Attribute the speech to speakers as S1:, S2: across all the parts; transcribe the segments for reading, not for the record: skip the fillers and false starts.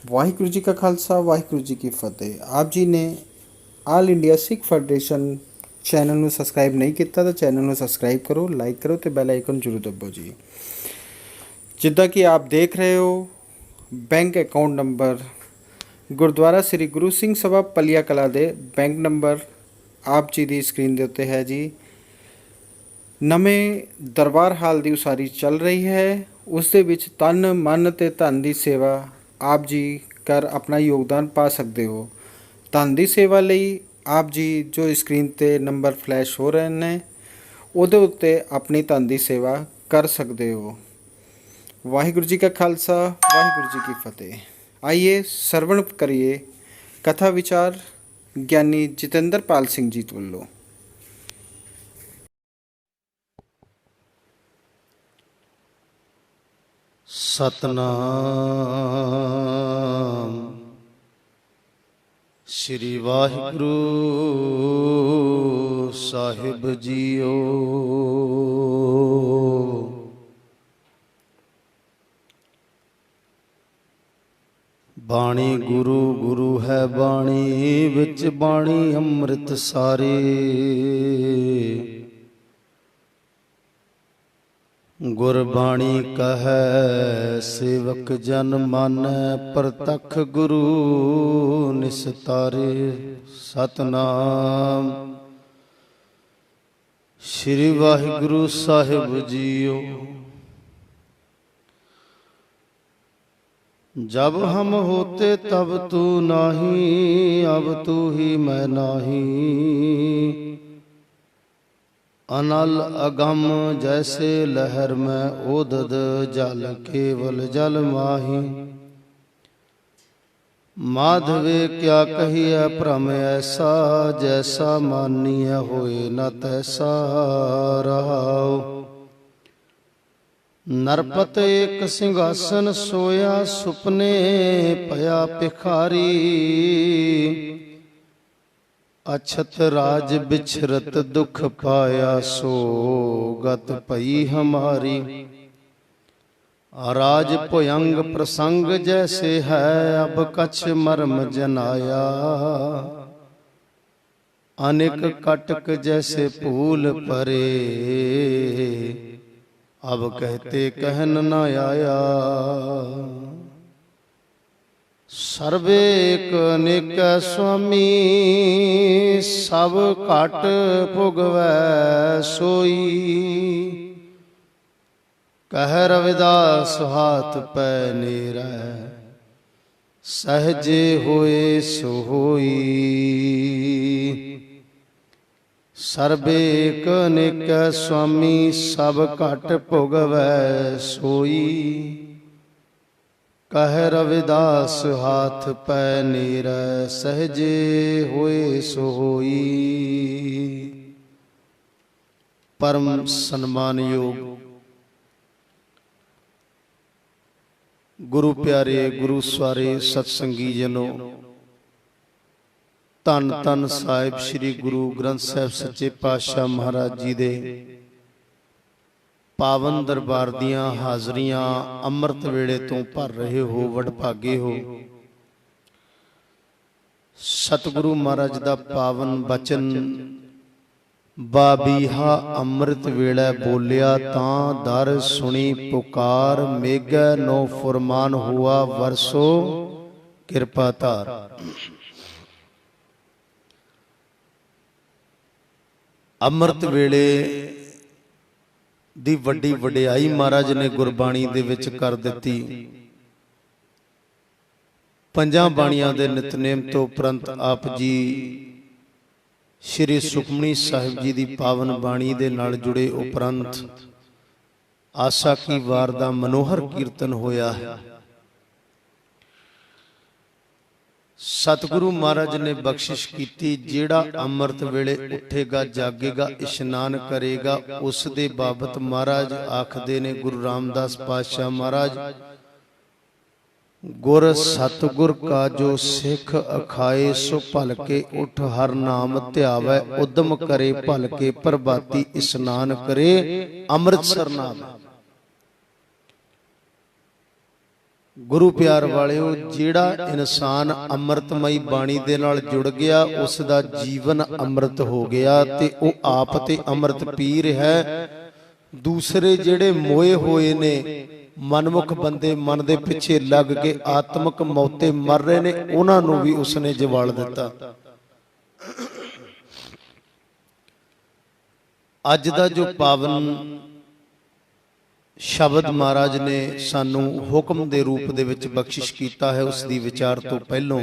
S1: ਵਾਹਿਗੁਰੂ ਜੀ ਕਾ ਖਾਲਸਾ ਵਾਹਿਗੁਰੂ ਜੀ ਕੀ ਫਤਿਹ। ਆਪ ਜੀ ਨੇ ਆਲ ਇੰਡੀਆ ਸਿੱਖ ਫੈਡਰੇਸ਼ਨ ਚੈਨਲ ਨੂੰ ਸਬਸਕ੍ਰਾਈਬ ਨਹੀਂ ਕੀਤਾ ਤਾਂ ਚੈਨਲ ਨੂੰ ਸਬਸਕ੍ਰਾਈਬ ਕਰੋ, ਲਾਈਕ ਕਰੋ ਤੇ ਬੈਲ ਆਈਕਨ ਜ਼ਰੂਰ ਦਬਾਓ ਜੀ। ਜਿੱਦਾਂ ਕਿ ਆਪ ਦੇਖ ਰਹੇ ਹੋ, ਬੈਂਕ ਅਕਾਊਂਟ ਨੰਬਰ ਗੁਰਦੁਆਰਾ ਸ੍ਰੀ ਗੁਰੂ ਸਿੰਘ ਸਭਾ ਪਲੀਆ ਕਲਾ ਦੇ ਬੈਂਕ ਨੰਬਰ ਆਪ ਜੀ ਦੀ ਸਕਰੀਨ ਦੇ ਉੱਤੇ ਹੈ ਜੀ। ਨਵੇਂ ਦਰਬਾਰ ਹਾਲ ਦੀ ਉਸਾਰੀ ਚੱਲ ਰਹੀ ਹੈ। ਉਸ ਦੇ ਵਿੱਚ ਤਨ ਮਨ ਅਤੇ ਧਨ ਦੀ ਸੇਵਾ ਆਪ ਜੀ ਕਰ ਆਪਣਾ ਯੋਗਦਾਨ ਪਾ ਸਕਦੇ ਹੋ। ਧਨ ਦੀ ਸੇਵਾ ਲਈ ਆਪ ਜੀ ਜੋ ਸਕਰੀਨ 'ਤੇ ਨੰਬਰ ਫਲੈਸ਼ ਹੋ ਰਹੇ ਨੇ ਉਹਦੇ ਉੱਤੇ ਆਪਣੀ ਧਨ ਦੀ ਸੇਵਾ ਕਰ ਸਕਦੇ ਹੋ। ਵਾਹਿਗੁਰੂ ਜੀ ਕਾ ਖਾਲਸਾ ਵਾਹਿਗੁਰੂ ਜੀ ਕੀ ਫਤਿਹ। ਆइए ਸਰਵਣ ਕਰੀਏ ਕਥਾ ਵਿਚਾਰ ਗਿਆਨੀ ਜਤਿੰਦਰਪਾਲ ਸਿੰਘ ਜੀ ਵੱਲੋਂ।
S2: ਸਤਨਾਮ ਸ੍ਰੀ ਵਾਹਿਗੁਰੂ ਸਾਹਿਬ ਜੀਓ। ਬਾਣੀ ਗੁਰੂ ਗੁਰੂ ਹੈ ਬਾਣੀ, ਵਿੱਚ ਬਾਣੀ ਅੰਮ੍ਰਿਤ ਸਾਰੇ। ਗੁਰਬਾਣੀ ਕਹੈ ਸੇਵਕ ਜਨ ਮਾਨੈ, ਪ੍ਰਤੱਖ ਗੁਰੂ ਨਿਸਤਾਰੇ। ਸਤਨਾਮ ਸ੍ਰੀ ਵਾਹਿਗੁਰੂ ਸਾਹਿਬ ਜੀਓ। जब हम होते तब तू नाही, अब तू ही मैं नाही। अनल अगम जैसे लहर में ओदद, जल केवल जल माही। माधवे क्या कहिए भ्रम ऐसा, जैसा मानिए होए न तैसा रहाओ। नरपत एक सिंहासन सोया, सुपने पया भिखारी। अछत राज बिछरत दुख पाया, सो गत पई हमारी। राज भुयंग प्रसंग जैसे है, अब कछ मर्म जनाया। अनेक कटक जैसे फूल परे, अब कहते कहन न आया। सर्वे एक अनेक स्वामी, सब घट भुगवै सोई। कह रविदास हाथ पै नेरै, सहजे होए सो होई। सर्वे एक अनेक स्वामी, सब घट भोगवै सोई। कह रविदास हाथ पै नेरै, सहजे होए सो होई। परम सन्मान योग गुरु प्यारे गुरु सवारे सत्संगी जनो, ਧੰਨ ਧੰਨ ਸਾਹਿਬ ਸ੍ਰੀ ਗੁਰੂ ਗ੍ਰੰਥ ਸਾਹਿਬ ਸੱਚੇ ਪਾਤਸ਼ਾਹ ਮਹਾਰਾਜ ਜੀ ਦੇ ਪਾਵਨ ਦਰਬਾਰ ਦੀਆਂ ਹਾਜ਼ਰੀਆਂ ਅੰਮ੍ਰਿਤ ਵੇਲੇ ਤੋਂ ਭਰ ਰਹੇ ਹੋ, ਵਡਭਾਗੇ ਹੋ। ਸਤਿਗੁਰੂ ਮਹਾਰਾਜ ਦਾ ਪਾਵਨ ਬਚਨ ਬਾਬੀਹਾ ਅੰਮ੍ਰਿਤ ਵੇਲੇ ਬੋਲਿਆ, ਤਾਂ ਦਰ ਸੁਣੀ ਪੁਕਾਰ। ਮੇਘੈ ਨੋ ਫੁਰਮਾਨ ਹੁਆ, ਵਰਸੋ ਕਿਰਪਾ ਧਾਰ। ਅੰਮ੍ਰਿਤ ਵੇਲੇ ਦੀ ਵੱਡੀ ਵਡਿਆਈ ਮਹਾਰਾਜ ਨੇ ਗੁਰਬਾਣੀ ਦੇ ਵਿੱਚ ਕਰ ਦਿੱਤੀ। ਪੰਜਾਂ ਬਾਣੀਆਂ ਦੇ ਨਿਤਨੇਮ ਤੋਂ ਉਪਰੰਤ ਆਪ ਜੀ ਸ਼੍ਰੀ ਸੁਖਮਨੀ ਸਾਹਿਬ ਜੀ ਦੀ ਪਾਵਨ ਬਾਣੀ ਦੇ ਨਾਲ ਜੁੜੇ ਉਪਰੰਤ ਆਸਾ ਕੀ ਵਾਰ ਦਾ ਮਨੋਹਰ ਕੀਰਤਨ ਹੋਇਆ ਹੈ। ਸਤਿਗੁਰੂ ਮਹਾਰਾਜ ਨੇ ਬਖਸ਼ਿਸ਼ ਕੀਤੀ, ਜਿਹੜਾ ਅੰਮ੍ਰਿਤ ਵੇਲੇ ਉੱਠੇਗਾ, ਜਾਗੇਗਾ, ਇਸ਼ਨਾਨ ਕਰੇਗਾ, ਉਸ ਦੇ ਬਾਬਤ ਮਹਾਰਾਜ ਆਖਦੇ ਨੇ, ਗੁਰੂ ਰਾਮਦਾਸ ਪਾਤਸ਼ਾਹ ਮਹਾਰਾਜ, ਗੁਰ ਸਤਿਗੁਰ ਕਾ ਜੋ ਸਿੱਖ ਅਖਾਏ, ਸੋ ਭਲਕੇ ਉਠ ਹਰ ਨਾਮ ਧਿਆਵੈ। ਉਦਮ ਕਰੇ ਭਲਕੇ ਪ੍ਰਭਾਤੀ, ਇਸ਼ਨਾਨ ਕਰੇ ਅੰਮ੍ਰਿਤਸਰ ਨਾਮ। ਗੁਰੂ ਪਿਆਰ ਵਾਲਿਓ, ਜਿਹੜਾ ਇਨਸਾਨ ਅੰਮ੍ਰਿਤਮਈ ਬਾਣੀ ਦੇ ਨਾਲ ਜੁੜ ਗਿਆ ਉਸ ਦਾ ਜੀਵਨ ਅੰਮ੍ਰਿਤ ਹੋ ਗਿਆ ਤੇ ਉਹ ਆਪ ਤੇ ਅੰਮ੍ਰਿਤ ਪੀ ਰਿਹਾ ਹੈ। ਦੂਸਰੇ ਜਿਹੜੇ ਮੋਏ ਹੋਏ ਨੇ ਮਨਮੁਖ ਬੰਦੇ ਮਨ ਦੇ ਪਿੱਛੇ ਲੱਗ ਕੇ ਆਤਮਿਕ ਮੌਤੇ ਮਰ ਰਹੇ ਨੇ, ਉਹਨਾਂ ਨੂੰ ਵੀ ਉਸਨੇ ਜਵਾਲ ਦਿੱਤਾ। ਅੱਜ ਦਾ ਜੋ ਪਾਵਨ ਸ਼ਬਦ ਮਹਾਰਾਜ ਨੇ ਸਾਨੂੰ ਹੁਕਮ ਦੇ ਰੂਪ ਦੇ ਵਿੱਚ ਬਖਸ਼ਿਸ਼ ਕੀਤਾ ਹੈ, ਉਸ ਦੀ ਵਿਚਾਰ ਤੋਂ ਪਹਿਲੋਂ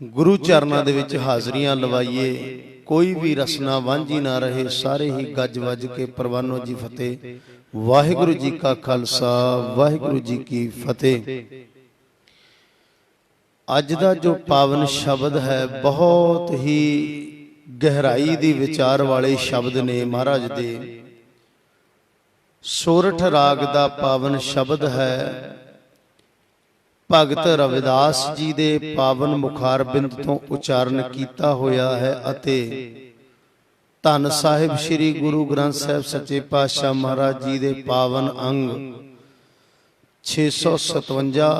S2: ਗੁਰੂ ਚਰਨਾਂ ਦੇ ਵਿੱਚ ਹਾਜ਼ਰੀਆਂ ਲਵਾਈਏ। ਕੋਈ ਵੀ ਰਸਨਾ ਵਾਂਝੀ ਨਾ ਰਹੇ, ਸਾਰੇ ਹੀ ਗੱਜ ਵੱਜ ਕੇ ਪ੍ਰਵਾਨੋ ਜੀ ਫਤਿਹ। ਵਾਹਿਗੁਰੂ ਜੀ ਕਾ ਖਾਲਸਾ, ਵਾਹਿਗੁਰੂ ਜੀ ਕੀ ਫਤਿਹ। ਅੱਜ ਦਾ ਜੋ ਪਾਵਨ ਸ਼ਬਦ ਹੈ ਬਹੁਤ ਹੀ ਗਹਿਰਾਈ ਦੀ ਵਿਚਾਰ ਵਾਲੇ ਸ਼ਬਦ ਨੇ ਮਹਾਰਾਜ ਦੇ। ਸੋਰਠ ਰਾਗ ਦਾ ਪਾਵਨ ਸ਼ਬਦ ਹੈ। ਭਗਤ ਰਵਿਦਾਸ ਜੀ ਦੇ ਪਾਵਨ ਮੁਖਾਰਬਿੰਦ ਤੋਂ ਉਚਾਰਨ ਕੀਤਾ ਹੋਇਆ ਹੈ ਅਤੇ ਧੰਨ ਸਾਹਿਬ ਸ੍ਰੀ ਗੁਰੂ ਗ੍ਰੰਥ ਸਾਹਿਬ ਸੱਚੇ ਪਾਤਸ਼ਾਹ ਮਹਾਰਾਜ ਜੀ ਦੇ ਪਾਵਨ ਅੰਗ 657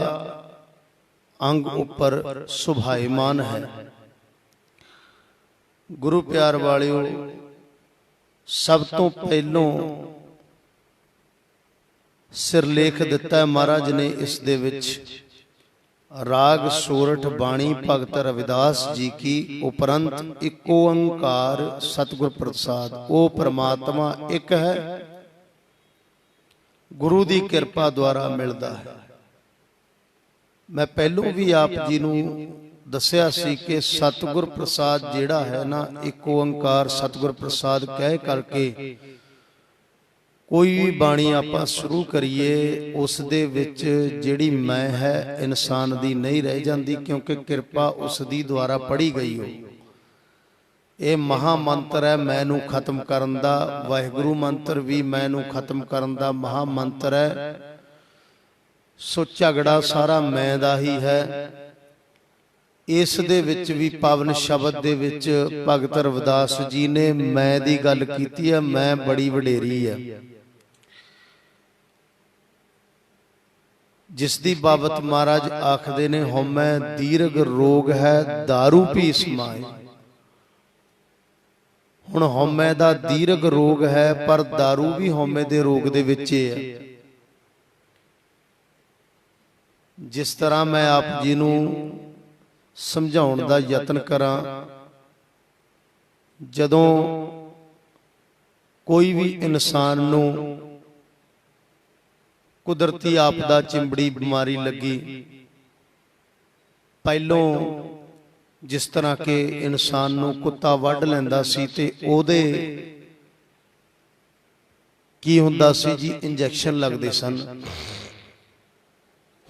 S2: ਅੰਗ ਉੱਪਰ ਸੁਭਾਇਮਾਨ ਹੈ। ਗੁਰੂ ਪਿਆਰ ਵਾਲਿਓ, ਸਭ ਤੋਂ ਪਹਿਲੋਂ ਸਿਰਲੇਖ ਦਿੱਤਾ ਹੈ ਮਹਾਰਾਜ ਨੇ ਇਸ ਦੇ ਵਿੱਚ। ਰਾਗ ਸੋਰਠ ਬਾਣੀ ਭਗਤ ਰਵਿਦਾਸ ਜੀ ਕੀ ਉਪਰੰਤ ਇੱਕ ਓੰਕਾਰ ਸਤਿਗੁਰ ਪ੍ਰਸਾਦ। ਉਹ ਪ੍ਰਮਾਤਮਾ ਇੱਕ ਹੈ, ਗੁਰੂ ਦੀ ਕਿਰਪਾ ਦੁਆਰਾ ਮਿਲਦਾ ਹੈ। ਮੈਂ ਪਹਿਲੋਂ ਵੀ ਆਪ ਜੀ ਨੂੰ ਦੱਸਿਆ ਸੀ ਕਿ ਸਤਿਗੁਰ ਪ੍ਰਸਾਦ ਜਿਹੜਾ ਹੈ ਨਾ, ਇੱਕ ਓੰਕਾਰ ਸਤਿਗੁਰ ਪ੍ਰਸਾਦ ਕਹਿ ਕਰਕੇ ਕੋਈ ਵੀ ਬਾਣੀ ਆਪਾਂ ਸ਼ੁਰੂ ਕਰੀਏ, ਉਸ ਦੇ ਵਿੱਚ ਜਿਹੜੀ ਮੈਂ ਹੈ ਇਨਸਾਨ ਦੀ ਨਹੀਂ ਰਹਿ ਜਾਂਦੀ, ਕਿਉਂਕਿ ਕਿਰਪਾ ਉਸ ਦੀ ਦੁਆਰਾ ਪੜ੍ਹੀ ਗਈ ਹੋ। ਇਹ ਮਹਾ ਮੰਤਰ ਹੈ ਮੈਂ ਨੂੰ ਖਤਮ ਕਰਨ ਦਾ। ਵਾਹਿਗੁਰੂ ਮੰਤਰ ਵੀ ਮੈਂ ਨੂੰ ਖਤਮ ਕਰਨ ਦਾ ਮਹਾ ਮੰਤਰ ਹੈ। ਸੋ ਝਗੜਾ ਸਾਰਾ ਮੈਂ ਦਾ ਹੀ ਹੈ। ਇਸ ਦੇ ਵਿੱਚ ਵੀ ਪਾਵਨ ਸ਼ਬਦ ਦੇ ਵਿੱਚ ਭਗਤ ਰਵਿਦਾਸ ਜੀ ਨੇ ਮੈਂ ਦੀ ਗੱਲ ਕੀਤੀ ਹੈ। ਮੈਂ ਬੜੀ ਵਡੇਰੀ ਹੈ, ਜਿਸ ਦੀ ਬਾਬਤ ਮਹਾਰਾਜ ਆਖਦੇ ਨੇ ਹਉਮੈ ਦੀਰਘ ਰੋਗ ਹੈ ਦਾਰੂ ਪੀ ਸਮਾਏ। ਹੁਣ ਹਉਮੈ ਦਾ ਦੀਰਘ ਰੋਗ ਹੈ, ਪਰ ਦਾਰੂ ਵੀ ਹਉਮੈ ਦੇ ਰੋਗ ਦੇ ਵਿੱਚ ਹੀ ਹੈ। ਜਿਸ ਤਰ੍ਹਾਂ ਮੈਂ ਆਪ ਜੀ ਨੂੰ ਸਮਝਾਉਣ ਦਾ ਯਤਨ ਕਰਾਂ, ਜਦੋਂ ਕੋਈ ਵੀ ਇਨਸਾਨ ਨੂੰ ਕੁਦਰਤੀ ਆਪਦਾ ਚਿੰਬੜੀ ਬਿਮਾਰੀ ਲੱਗੀ, ਪਹਿਲੋਂ ਜਿਸ ਤਰ੍ਹਾਂ ਕਿ ਇਨਸਾਨ ਨੂੰ ਕੁੱਤਾ ਵੱਢ ਲੈਂਦਾ ਸੀ ਤੇ ਉਹਦੇ ਕੀ ਹੁੰਦਾ ਸੀ ਜੀ, ਇੰਜੈਕਸ਼ਨ ਲੱਗਦੇ ਸਨ।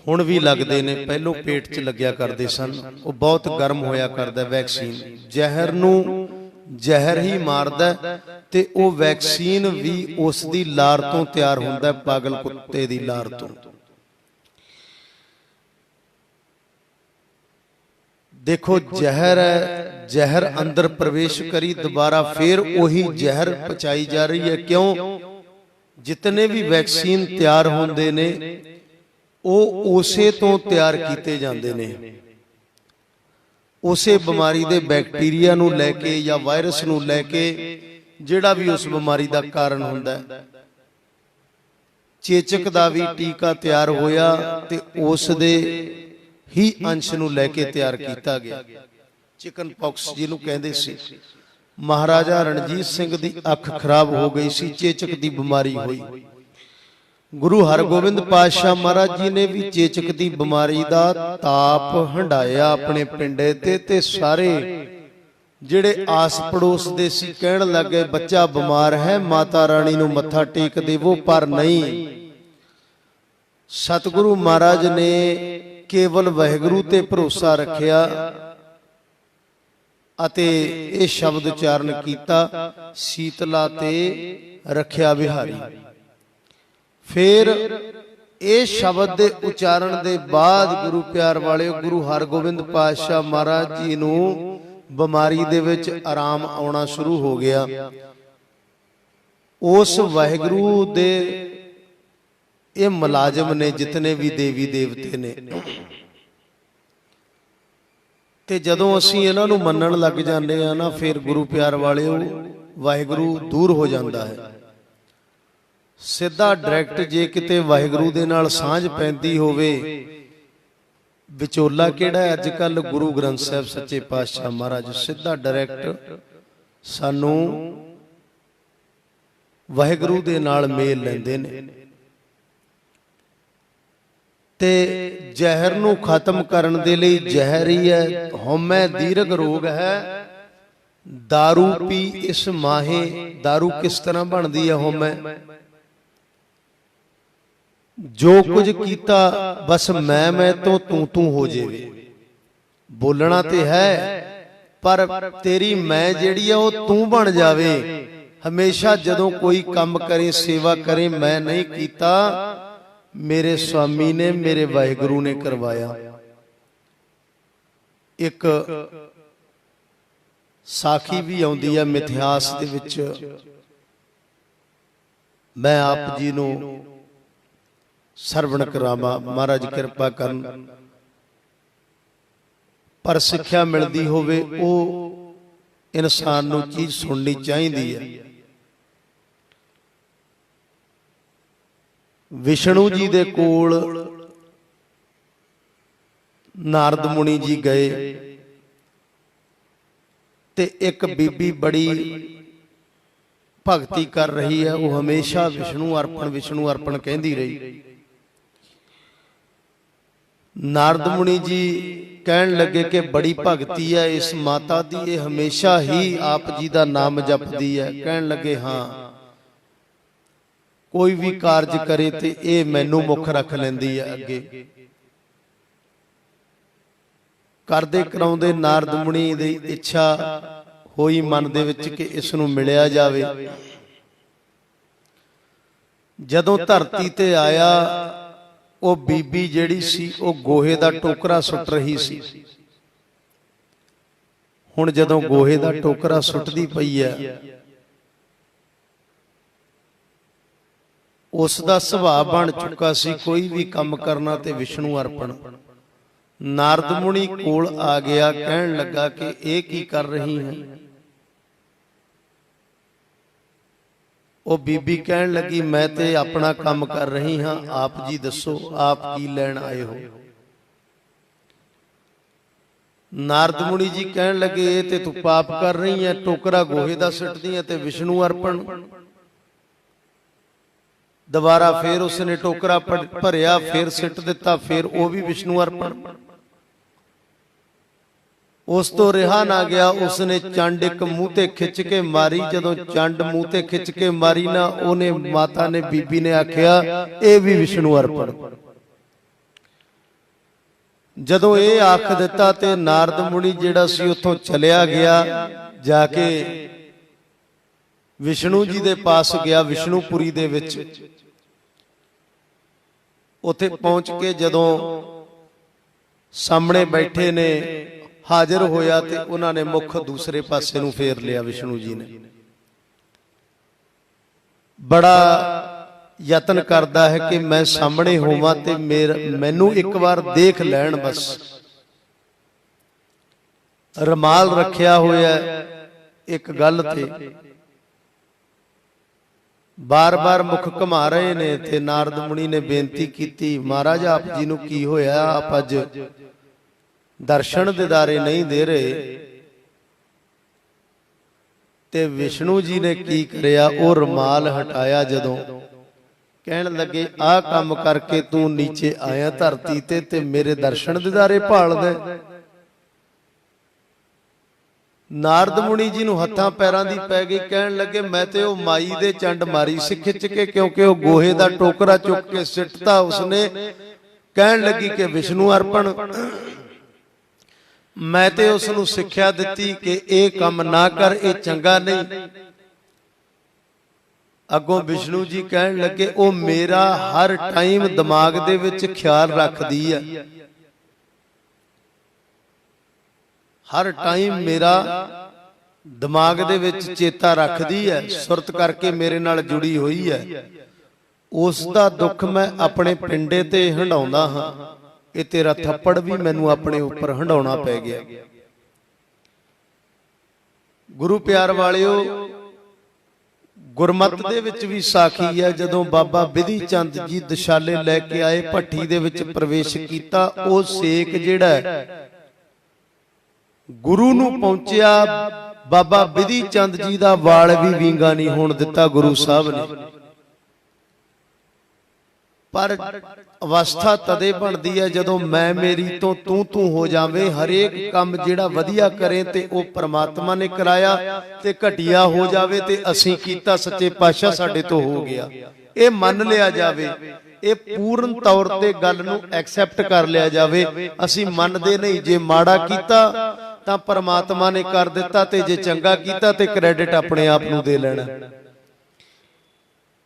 S2: ਹੁਣ ਵੀ ਲੱਗਦੇ ਨੇ, ਪਹਿਲੋਂ ਪੇਟ 'ਚ ਲੱਗਿਆ ਕਰਦੇ ਸਨ। ਉਹ ਬਹੁਤ ਗਰਮ ਹੋਇਆ ਕਰਦਾ। ਵੈਕਸੀਨ ਜ਼ਹਿਰ ਨੂੰ ਜ਼ਹਿਰ ਹੀ ਮਾਰਦਾ ਤੇ ਉਹ ਵੈਕਸੀਨ ਵੀ ਉਸ ਦੀ ਲਾਰ ਤੋਂ ਤਿਆਰ ਹੁੰਦਾ, ਪਾਗਲ ਕੁੱਤੇ ਦੀ ਲਾਰ ਤੋਂ। ਦੇਖੋ ਜ਼ਹਿਰ ਹੈ, ਜ਼ਹਿਰ ਅੰਦਰ ਪ੍ਰਵੇਸ਼ ਕਰੀ, ਦੁਬਾਰਾ ਫੇਰ ਉਹੀ ਜ਼ਹਿਰ ਪਚਾਈ ਜਾ ਰਹੀ ਹੈ। ਕਿਉਂ? ਜਿਤਨੇ ਵੀ ਵੈਕਸੀਨ ਤਿਆਰ ਹੁੰਦੇ ਨੇ ਉਹ ਉਸੇ ਤੋਂ ਤਿਆਰ ਕੀਤੇ ਜਾਂਦੇ ਨੇ, ਉਸੇ ਬਿਮਾਰੀ ਦੇ ਬੈਕਟੀਰੀਆ ਨੂੰ ਲੈ ਕੇ ਜਾਂ ਵਾਇਰਸ ਨੂੰ ਲੈ ਕੇ, ਜਿਹੜਾ ਵੀ ਉਸ ਬਿਮਾਰੀ ਦਾ ਕਾਰਨ ਹੁੰਦਾ ਹੈ। ਚੇਚਕ ਦਾ ਵੀ ਟੀਕਾ ਤਿਆਰ ਹੋਇਆ ਤੇ ਉਸ ਦੇ ਹੀ ਅੰਸ਼ ਨੂੰ ਲੈ ਕੇ ਤਿਆਰ ਕੀਤਾ ਗਿਆ। ਚਿਕਨ ਪੌਕਸ ਜਿਹਨੂੰ ਕਹਿੰਦੇ ਸੀ। ਮਹਾਰਾਜਾ ਰਣਜੀਤ ਸਿੰਘ ਦੀ ਅੱਖ ਖਰਾਬ ਹੋ ਗਈ ਸੀ, ਚੇਚਕ ਦੀ ਬਿਮਾਰੀ ਹੋਈ। ਗੁਰੂ ਹਰਗੋਬਿੰਦ ਪਾਤਸ਼ਾਹ ਮਹਾਰਾਜ ਜੀ ਨੇ ਵੀ ਚੇਚਕ ਦੀ ਬਿਮਾਰੀ ਦਾ ਤਾਪ ਹੰਡਾਇਆ ਆਪਣੇ ਪਿੰਡੇ ਤੇ ਸਾਰੇ ਜਿਹੜੇ ਆਸ ਪੜੋਸ ਦੇ ਸੀ ਕਹਿਣ ਲੱਗੇ ਬੱਚਾ ਬਿਮਾਰ ਹੈ, ਮਾਤਾ ਰਾਣੀ ਨੂੰ ਮੱਥਾ ਟੇਕ ਦੇਵੋ। ਪਰ ਨਹੀਂ, ਸਤਿਗੁਰੂ ਮਹਾਰਾਜ ਨੇ ਕੇਵਲ ਵਾਹਿਗੁਰੂ ਤੇ ਭਰੋਸਾ ਰੱਖਿਆ ਅਤੇ ਇਹ ਸ਼ਬਦ ਉਚਾਰਨ ਕੀਤਾ, ਸੀਤਲਾ ਤੇ ਰੱਖਿਆ ਬਿਹਾਰੀ। ਫਿਰ ਇਹ ਸ਼ਬਦ ਦੇ ਉਚਾਰਨ ਦੇ ਬਾਅਦ ਗੁਰੂ ਪਿਆਰ ਵਾਲਿਓ, ਗੁਰੂ ਹਰਗੋਬਿੰਦ ਪਾਤਸ਼ਾਹ ਮਹਾਰਾਜ ਜੀ ਨੂੰ ਬਿਮਾਰੀ ਦੇ ਵਿੱਚ ਆਰਾਮ ਆਉਣਾ ਸ਼ੁਰੂ ਹੋ ਗਿਆ। ਉਸ ਵਾਹਿਗੁਰੂ ਦੇ ਇਹ ਮੁਲਾਜ਼ਮ ਨੇ ਜਿਤਨੇ ਵੀ ਦੇਵੀ ਦੇਵਤੇ ਨੇ। ਤੇ ਜਦੋਂ ਅਸੀਂ ਇਹਨਾਂ ਨੂੰ ਮੰਨਣ ਲੱਗ ਜਾਂਦੇ ਆ ਨਾ, ਫਿਰ ਗੁਰੂ ਪਿਆਰ ਵਾਲਿਓ ਵਾਹਿਗੁਰੂ ਦੂਰ ਹੋ ਜਾਂਦਾ ਹੈ। ਸਿੱਧਾ ਡਾਇਰੈਕਟ ਜੇ ਕਿਤੇ ਵਾਹਿਗੁਰੂ ਦੇ ਨਾਲ ਸਾਂਝ ਪੈਂਦੀ ਹੋਵੇ, ਵਿਚੋਲਾ ਕਿਹੜਾ ਅੱਜ ਕੱਲ ਗੁਰੂ ਗ੍ਰੰਥ ਸਾਹਿਬ ਸੱਚੇ ਪਾਤਸ਼ਾਹ ਮਹਾਰਾਜ ਸਿੱਧਾ ਡਾਇਰੈਕਟ ਸਾਨੂੰ ਵਾਹਿਗੁਰੂ ਦੇ ਨਾਲ ਮੇਲ ਲੈਂਦੇ ਨੇ। ਤੇ ਜ਼ਹਿਰ ਨੂੰ ਖਤਮ ਕਰਨ ਦੇ ਲਈ ਜ਼ਹਿਰ ਹੀ ਹੈ, ਹਉਮੈ ਦੀਰਘ ਰੋਗ ਹੈ। दारू पी इस माहे, दारू किस तरह बनती है हउमੈ, जो कुछ कीता बस मैं तो तू हो जावे। बोलना तो है पर तेरी मैं जिहड़ी है वो तू बन जावे। हमेशा जदों कोई काम करे सेवा करे मैं नहीं कीता, मेरे स्वामी ने मेरे वाहिगुरू ने करवाया। एक साखी भी आउंदी है मिथिहास दे विच, मैं आप जी नूं सरवण करावां, महाराज किरपा करन। पर सिक्ख्या मिलदी होवे ओ इंसान नूं चीज सुननी चाहिदी है। विष्णु जी दे कोल नारद मुनि जी गए ते एक बीबी बड़ी भगती कर रही है, वो हमेशा विष्णु अर्पण कहती रही। नारद मुनि जी कहन लगे कि बड़ी भगती है इस माता दी, ये हमेशा ही आप जी का नाम जपदी है। कहन लगे हाँ, कोई भी कारज करे ते ये मैनू मुख रख लैंदी है। अगे करदे कराउंदे नारद मुनि दी इच्छा होई मन दे विच कि इस नूं मिलिया जावे। जदों धरती ते आया, वो बीबी जिहड़ी सी वो गोहे दा टोकरा सुट रही सी। हुण जदों गोहे दा टोकरा सुटदी पई है, उसदा सुभाव बन चुका सी कोई भी काम करना ते विष्णु अर्पण। नारद मुनि कोल आ गया, कहन लगा कि ये की कर रही है। वो बीबी कहन लगी मैं ते अपना काम कर रही हाँ, आप जी दसो आप की लैन आए हो। नारद मुनि जी कहन लगे ये ते तू पाप कर रही है, टोकरा गोहे दा सिटदी है ते विष्णु अर्पण। दोबारा फिर उसने टोकरा भरिया, फिर सिट दिता, फिर वो भी विष्णु अर्पण। उस तो रिहा ना गया, उसने चंड एक मूह ते खिंच के मारी। जदों चंड मूह ते खिंच के मारी ना, ओने माता ने बीबी ने आख्या ये भी विष्णु अर्पण। जदों ये आख दिता ते नारद मुनि जिहड़ा सी उत्थों चलिया गया, जाके विष्णु जी दे पास गया, विष्णुपुरी दे विच। उत्थे पहुंच के जदों सामने बैठे ने हाजिर होया ते उन्होंने मुख दूसरे पासे नूं फेर लिया। विष्णु जी ने बड़ा यतन करता है कि मैं सामने होवां ते मैनू एक बार देख लैण। बस रमाल रखिया होया एक गल ते बार बार मुख घुमा रहे ने। ते नारद मुनि ने बेनती की, महाराज आप जी नूं की होया, आप अज दर्शन दीदारे नहीं दे रहे। ते विष्णु जी ने की करया, वो रुमाल हटाया। जदों कहन लगे आ काम करके तू नीचे आया धरती ते मेरे दर्शन दीदारे भाल दे। नारद मुनि जी नूं हत्थां पैरां दी पै गई। कहन लगे मैं ते ओ माई दे चंड मारी सी खिच के, क्योंकि वो गोहे दा टोकरा चुक के सिटता उसने। कहन लगी कि विष्णु अर्पण। मैं ते उसनूं सिक्ख्या दित्ती कि ये काम ना कर, ये चंगा नहीं। अगों विष्णु जी कहन लगे वो मेरा हर टाइम दिमाग दे विच ख्याल रखदी है, हर टाइम मेरा दिमाग दे विच चेता रखदी है, सुरत करके मेरे नाल जुड़ी हुई है। ਉਸ ਦਾ ਦੁੱਖ ਮੈਂ ਆਪਣੇ ਪਿੰਡੇ ਤੇ ਹੰਡਾਉਂਦਾ ਹਾਂ, ਇਹ ਤੇਰਾ ਥੱਪੜ ਵੀ ਮੈਨੂੰ ਆਪਣੇ ਉੱਪਰ ਹੰਡਾਉਣਾ ਪੈ ਗਿਆ। ਗੁਰੂ ਪਿਆਰ ਵਾਲਿਓ, ਗੁਰਮਤ ਦੇ ਵਿੱਚ ਵੀ ਸਾਖੀ ਹੈ, ਜਦੋਂ ਬਾਬਾ ਬਿਧੀ ਚੰਦ ਜੀ ਦਸ਼ਾਲੇ ਲੈ ਕੇ ਆਏ, ਭੱਠੀ ਦੇ ਵਿੱਚ ਪ੍ਰਵੇਸ਼ ਕੀਤਾ, ਉਹ ਸੇਕ ਜਿਹੜਾ ਹੈ ਗੁਰੂ ਨੂੰ ਪਹੁੰਚਿਆ। ਬਾਬਾ ਬਿਧੀ ਚੰਦ ਜੀ ਦਾ ਵਾਲ ਵੀ ਵਿੰਗਾ ਨਹੀਂ ਹੋਣ ਦਿੱਤਾ ਗੁਰੂ ਸਾਹਿਬ ਨੇ। ਪਰ ਅਵਸਥਾ ਤਦੇ ਬਣਦੀ ਹੈ ਜਦੋਂ ਮੈਂ ਮੇਰੀ ਤੋਂ ਤੂੰ ਹੋ ਜਾਵੇ। ਹਰੇਕ ਕੰਮ ਜਿਹੜਾ ਵਧੀਆ ਕਰੇ ਤੇ ਉਹ ਪ੍ਰਮਾਤਮਾ ਨੇ ਕਰਾਇਆ, ਤੇ ਘਟੀਆ ਹੋ ਜਾਵੇ ਤੇ ਅਸੀਂ ਕੀਤਾ, ਸੱਚੇ ਪਾਤਸ਼ਾਹ ਸਾਡੇ ਤੋਂ ਹੋ ਗਿਆ, ਇਹ ਮੰਨ ਲਿਆ ਜਾਵੇ। ਇਹ ਪੂਰਨ ਤੌਰ ਤੇ ਗੱਲ ਨੂੰ ਐਕਸੈਪਟ ਕਰ ਲਿਆ ਜਾਵੇ। ਅਸੀਂ ਮੰਨਦੇ ਨਹੀਂ, ਜੇ ਮਾੜਾ ਕੀਤਾ ਤਾਂ ਪ੍ਰਮਾਤਮਾ ਨੇ ਕਰ ਦਿੱਤਾ, ਤੇ ਜੇ ਚੰਗਾ ਕੀਤਾ ਤੇ ਕ੍ਰੈਡਿਟ ਆਪਣੇ ਆਪ ਨੂੰ ਦੇ ਲੈਣਾ।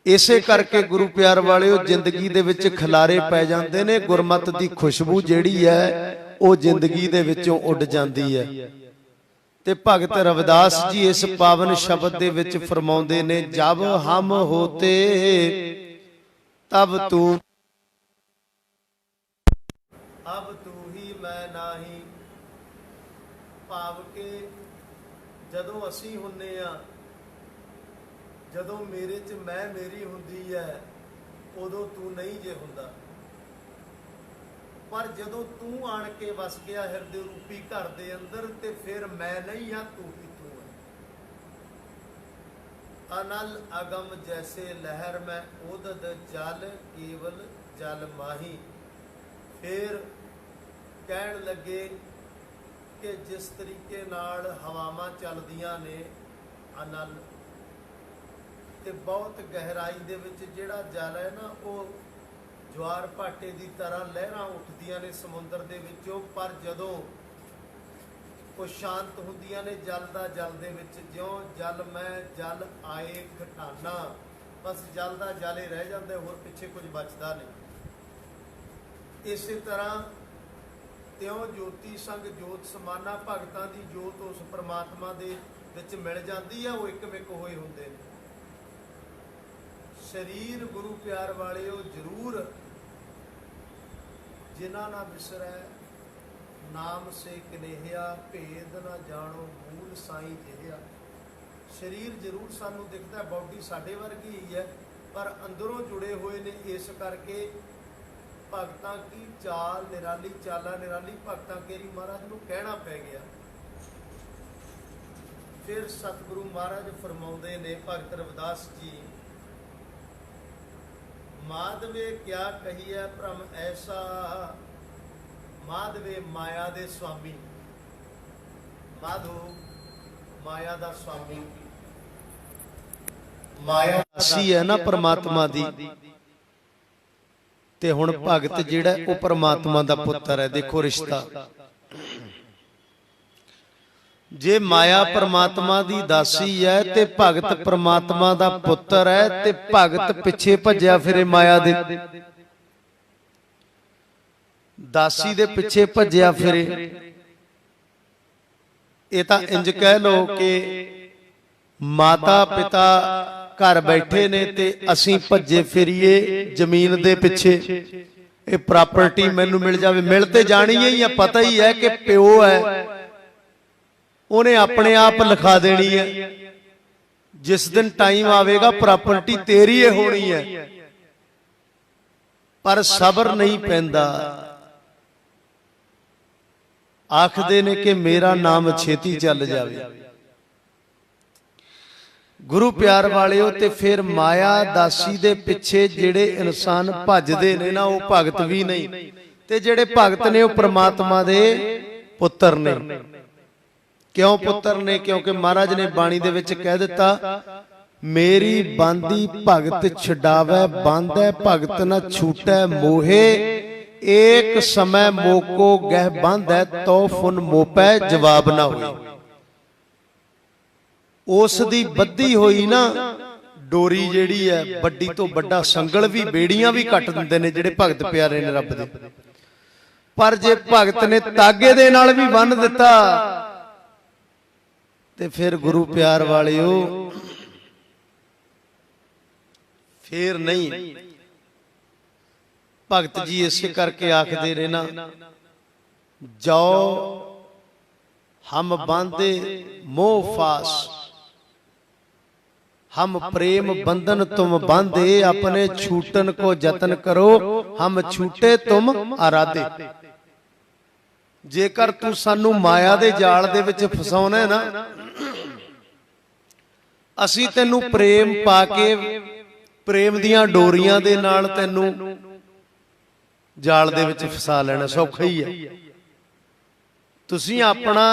S2: ਇਸੇ ਕਰਕੇ ਗੁਰੂ ਪਿਆਰ ਵਾਲਿਓ, ਜ਼ਿੰਦਗੀ ਦੇ ਵਿੱਚ ਖਿਲਾਰੇ ਪੈ ਜਾਂਦੇ ਨੇ। ਗੁਰਮਤ ਦੀ ਖੁਸ਼ਬੂ ਜਿਹੜੀ ਹੈ ਉਹ ਜ਼ਿੰਦਗੀ ਦੇ ਵਿੱਚੋਂ ਉੱਡ ਜਾਂਦੀ ਹੈ। ਤੇ ਭਗਤ ਰਵਿਦਾਸ ਜੀ ਇਸ ਪਾਵਨ ਸ਼ਬਦ ਦੇ ਵਿੱਚ ਫਰਮਾਉਂਦੇ ਨੇ, ਜਬ ਹਮ ਹੋਤੇ ਤਬ ਤੂੰ, ਅਬ ਤੂੰ ਹੀ ਮੈਂ ਨਾਹੀ। ਭਾਵ ਕਿ ਜਦੋਂ ਅਸੀਂ ਹੁੰਨੇ ਆ, ਜਦੋਂ ਮੇਰੇ 'ਚ ਮੈਂ ਮੇਰੀ ਹੁੰਦੀ ਹੈ, ਉਦੋਂ ਤੂੰ ਨਹੀਂ ਜੇ ਹੁੰਦਾ। ਪਰ ਜਦੋਂ ਤੂੰ ਆਣ ਕੇ ਵਸ ਗਿਆ ਹਿਰਦੇ ਰੂਪੀ ਘਰ ਦੇ ਅੰਦਰ, ਤੇ ਫਿਰ ਮੈਂ ਨਹੀਂ ਹਾਂ, ਤੂੰ ਹੀ ਤੂੰ ਹੈ। ਅਨਲ ਅਗਮ ਜੈਸੇ ਲਹਿਰ ਮੈਂ ਉਦਦ ਜਲ, ਕੇਵਲ ਜਲ ਮਾਹੀ। ਫਿਰ ਕਹਿਣ ਲੱਗੇ ਕਿ ਜਿਸ ਤਰੀਕੇ ਨਾਲ ਹਵਾਵਾਂ ਚੱਲਦੀਆਂ ਨੇ, ਅਨਲ ਤੇ ਬਹੁਤ ਗਹਿਰਾਈ ਦੇ ਵਿੱਚ ਜਿਹੜਾ ਜਲ ਹੈ ਨਾ, ਉਹ ਜਵਾਰ ਭਾਟੇ ਦੀ ਤਰ੍ਹਾਂ ਲਹਿਰਾਂ ਉੱਠਦੀਆਂ ਨੇ ਸਮੁੰਦਰ ਦੇ ਵਿੱਚੋਂ। ਪਰ ਜਦੋਂ ਉਹ ਸ਼ਾਂਤ ਹੁੰਦੀਆਂ ਨੇ ਜਲ ਦੇ ਵਿੱਚ, ਜਿਉਂ ਜਲ ਮੈਂ ਜਲ ਆਏ ਘਟਾਨਾ, ਬਸ ਜਲ ਦਾ ਜਲ ਹੀ ਰਹਿ ਜਾਂਦਾ, ਹੋਰ ਪਿੱਛੇ ਕੁਝ ਬਚਦਾ ਨਹੀਂ। ਇਸੇ ਤਰ੍ਹਾਂ ਤਿਉਂ ਜੋਤੀ ਸੰਗ ਜੋਤ ਸਮਾਨਾ, ਭਗਤਾਂ ਦੀ ਜੋਤ ਉਸ ਪ੍ਰਮਾਤਮਾ ਦੇ ਵਿੱਚ ਮਿਲ ਜਾਂਦੀ ਹੈ, ਉਹ ਇੱਕ ਵਿਕ ਹੋਏ ਹੁੰਦੇ ਨੇ। ਸਰੀਰ ਗੁਰੂ ਪਿਆਰ ਵਾਲਿਓ ਜ਼ਰੂਰ ਜਿਨ੍ਹਾਂ ਨਾ ਵਿਸਰੈ, ਨਾਮ ਸੇ ਕਨੇਹਿਆ, ਭੇਦ ਨਾ ਜਾਣੋ ਮੂਲ ਸਾਈਂ ਜਿਹਿਆ। ਸਰੀਰ ਜ਼ਰੂਰ ਸਾਨੂੰ ਦਿਖਦਾ, ਬਾਡੀ ਸਾਡੇ ਵਰਗੀ ਹੀ ਹੈ, ਪਰ ਅੰਦਰੋਂ ਜੁੜੇ ਹੋਏ ਨੇ। ਇਸ ਕਰਕੇ ਭਗਤਾਂ ਕੀ ਚਾਲ ਨਿਰਾਲੀ, ਚਾਲਾਂ ਨਿਰਾਲੀ, ਭਗਤਾਂ ਕੇਰੀ ਮਹਾਰਾਜ ਨੂੰ ਕਹਿਣਾ ਪੈ ਗਿਆ। ਫਿਰ ਸਤਿਗੁਰੂ ਮਹਾਰਾਜ ਫਰਮਾਉਂਦੇ ਨੇ, ਭਗਤ ਰਵਿਦਾਸ ਜੀ, ਮਾਧਵੇ ਕਿਆ ਕਹੀਐ ਭ੍ਰਮ ਐਸਾ। ਮਾਧਵੇ ਮਾਇਆ ਦੇ ਸਵਾਮੀ, ਮਾਧੋ ਮਾਇਆ ਦਾ ਸਵਾਮੀ, ਮਾਇਆ ਅਸੀਂ ਹੈ ਨਾ ਪਰਮਾਤਮਾ ਦੀ। ਤੇ ਹੁਣ ਭਗਤ ਜਿਹੜਾ ਉਹ ਪਰਮਾਤਮਾ ਦਾ ਪੁੱਤਰ ਹੈ। ਦੇਖੋ ਰਿਸ਼ਤਾ, ਜੇ ਮਾਇਆ ਪਰਮਾਤਮਾ ਦੀ ਦਾਸੀ ਹੈ ਤੇ ਭਗਤ ਪਰਮਾਤਮਾ ਦਾ ਪੁੱਤਰ ਹੈ, ਤੇ ਭਗਤ ਪਿੱਛੇ ਭੱਜਿਆ ਫਿਰੇ ਮਾਇਆ ਦੇ, ਦਾਸੀ ਦੇ ਪਿੱਛੇ ਭੱਜਿਆ ਫਿਰੇ। ਇਹ ਤਾਂ ਇੰਜ ਕਹਿ ਲੋ ਕਿ ਮਾਤਾ ਪਿਤਾ ਘਰ ਬੈਠੇ ਨੇ ਤੇ ਅਸੀਂ ਭੱਜੇ ਫਿਰੀਏ ਜ਼ਮੀਨ ਦੇ ਪਿੱਛੇ। ਇਹ ਪ੍ਰਾਪਰਟੀ ਮੈਨੂੰ ਮਿਲ ਜਾਵੇ, ਮਿਲ ਤੇ ਜਾਣੀ ਹੀ ਆ, ਪਤਾ ਹੀ ਹੈ ਕਿ ਪਿਓ ਹੈ, ਉਹਨੇ ਆਪਣੇ ਆਪ ਲਿਖਾ ਦੇਣੀ ਹੈ। ਜਿਸ ਦਿਨ ਟਾਈਮ ਆਵੇਗਾ ਪ੍ਰਾਪਰਟੀ ਤੇਰੀ ਹੀ ਹੋਣੀ ਹੈ। ਪਰ ਸਬਰ ਨਹੀਂ ਪੈਂਦਾ। ਆਖਦੇ ਨੇ ਕਿ ਮੇਰਾ ਨਾਮ ਛੇਤੀ ਚੱਲ ਜਾਵੇ। ਗੁਰੂ ਪਿਆਰ ਵਾਲਿਓ, ਤੇ ਫਿਰ ਮਾਇਆ ਦਾਸੀ ਦੇ ਪਿੱਛੇ ਜਿਹੜੇ ਇਨਸਾਨ ਭੱਜਦੇ ਨੇ ਨਾ, ਉਹ ਭਗਤ ਵੀ ਨਹੀਂ। ਤੇ ਜਿਹੜੇ ਭਗਤ ਨੇ ਉਹ ਪ੍ਰਮਾਤਮਾ ਦੇ ਪੁੱਤਰ ਨੇ। ਕਿਉਂ ਪੁੱਤਰ ਨੇ? ਕਿਉਂਕਿ ਮਹਾਰਾਜ ਨੇ ਬਾਣੀ ਦੇ ਵਿੱਚ ਕਹਿ ਦਿੱਤਾ, ਮੇਰੀ ਬਾਂਦੀ ਭਗਤ ਛਡਾਵੈ ਬਾਂਧੈ, ਭਗਤ ਨਾ ਛੂਟੈ ਮੋਹੇ। ਏਕ ਸਮੈ ਮੋਕੋ ਗਹਿ ਬਾਂਧੈ, ਤੋ ਫੁਨ ਮੋਪੈ ਜਵਾਬ ਨਾ ਹੋਏ। ਉਸ ਦੀ ਬੱਧੀ ਹੋਈ ਨਾ ਡੋਰੀ ਜਿਹੜੀ ਹੈ, ਵੱਡੀ ਤੋਂ ਵੱਡਾ ਸੰਗਲ ਵੀ, ਬੇੜੀਆਂ ਵੀ ਕੱਟ ਦਿੰਦੇ ਨੇ ਜਿਹੜੇ ਭਗਤ ਪਿਆਰੇ ਨੇ ਰੱਬ ਦੇ। ਪਰ ਜੇ ਭਗਤ ਨੇ ਤਾਗੇ ਦੇ ਨਾਲ ਵੀ ਬੰਨ ਦਿੱਤਾ, ਤੇ ਫਿਰ ਗੁਰੂ ਪਿਆਰ ਵਾਲਿਓ, ਫੇਰ ਨਹੀਂ। ਭਗਤ ਜੀ ਇਸੇ ਕਰਕੇ ਆਖਦੇ ਨੇ ਨਾ, ਜੋ ਹਮ ਬਾਂਧੇ ਮੋਹ ਫਾਸ, हम प्रेम बंधन तुम बांधे, अपने छूटन को जतन करो, हम छूटे तुम आराधे। जेकर तू सानू माया दे जाल दे विच फसाउना है ना, असी तेनू प्रेम पाके प्रेम दियां डोरियां दे नाल तेनू जाल दे विच फसा लेना सौखा ही है। तुसीं अपना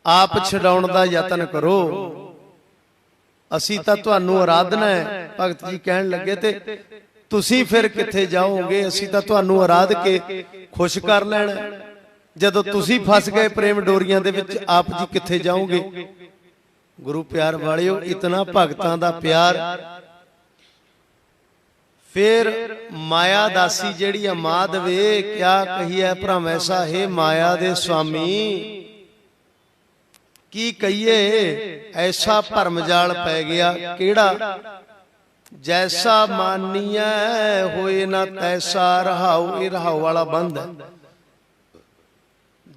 S2: आप छडाउण दा यतन करो, ਅਸੀਂ ਤਾਂ ਤੁਹਾਨੂੰ ਆਰਾਧਨਾ ਹੈ। ਭਗਤ ਜੀ ਕਹਿਣ ਲੱਗੇ ਤੇ ਤੁਸੀਂ ਫਿਰ ਕਿੱਥੇ ਜਾਓਗੇ, ਅਸੀਂ ਤਾਂ ਤੁਹਾਨੂੰ ਆਰਾਧ ਕੇ ਖੁਸ਼ ਕਰ ਲੈਣਾ। ਜਦੋਂ ਤੁਸੀਂ ਫਸ ਗਏ ਪ੍ਰੇਮ ਡੋਰੀਆਂ ਦੇ ਵਿੱਚ, ਆਪ ਜੀ ਕਿੱਥੇ ਜਾਓਗੇ। ਗੁਰੂ ਪਿਆਰ ਵਾਲਿਓ, ਇਤਨਾ ਭਗਤਾਂ ਦਾ ਪਿਆਰ। ਫਿਰ ਮਾਇਆ ਦਾਸੀ ਜਿਹੜੀ ਅਮਾਦ ਵੇ, ਕਿਆ ਕਹੀਏ ਭਰਮ ਐਸਾ ਹੈ ਮਾਇਆ ਦੇ ਸੁਆਮੀ। की कहिए ऐसा भरम जाल पै गया केड़ा, जैसा मानिया होए ना तैसा रहाओ। ये रहाओ वाला बंद है।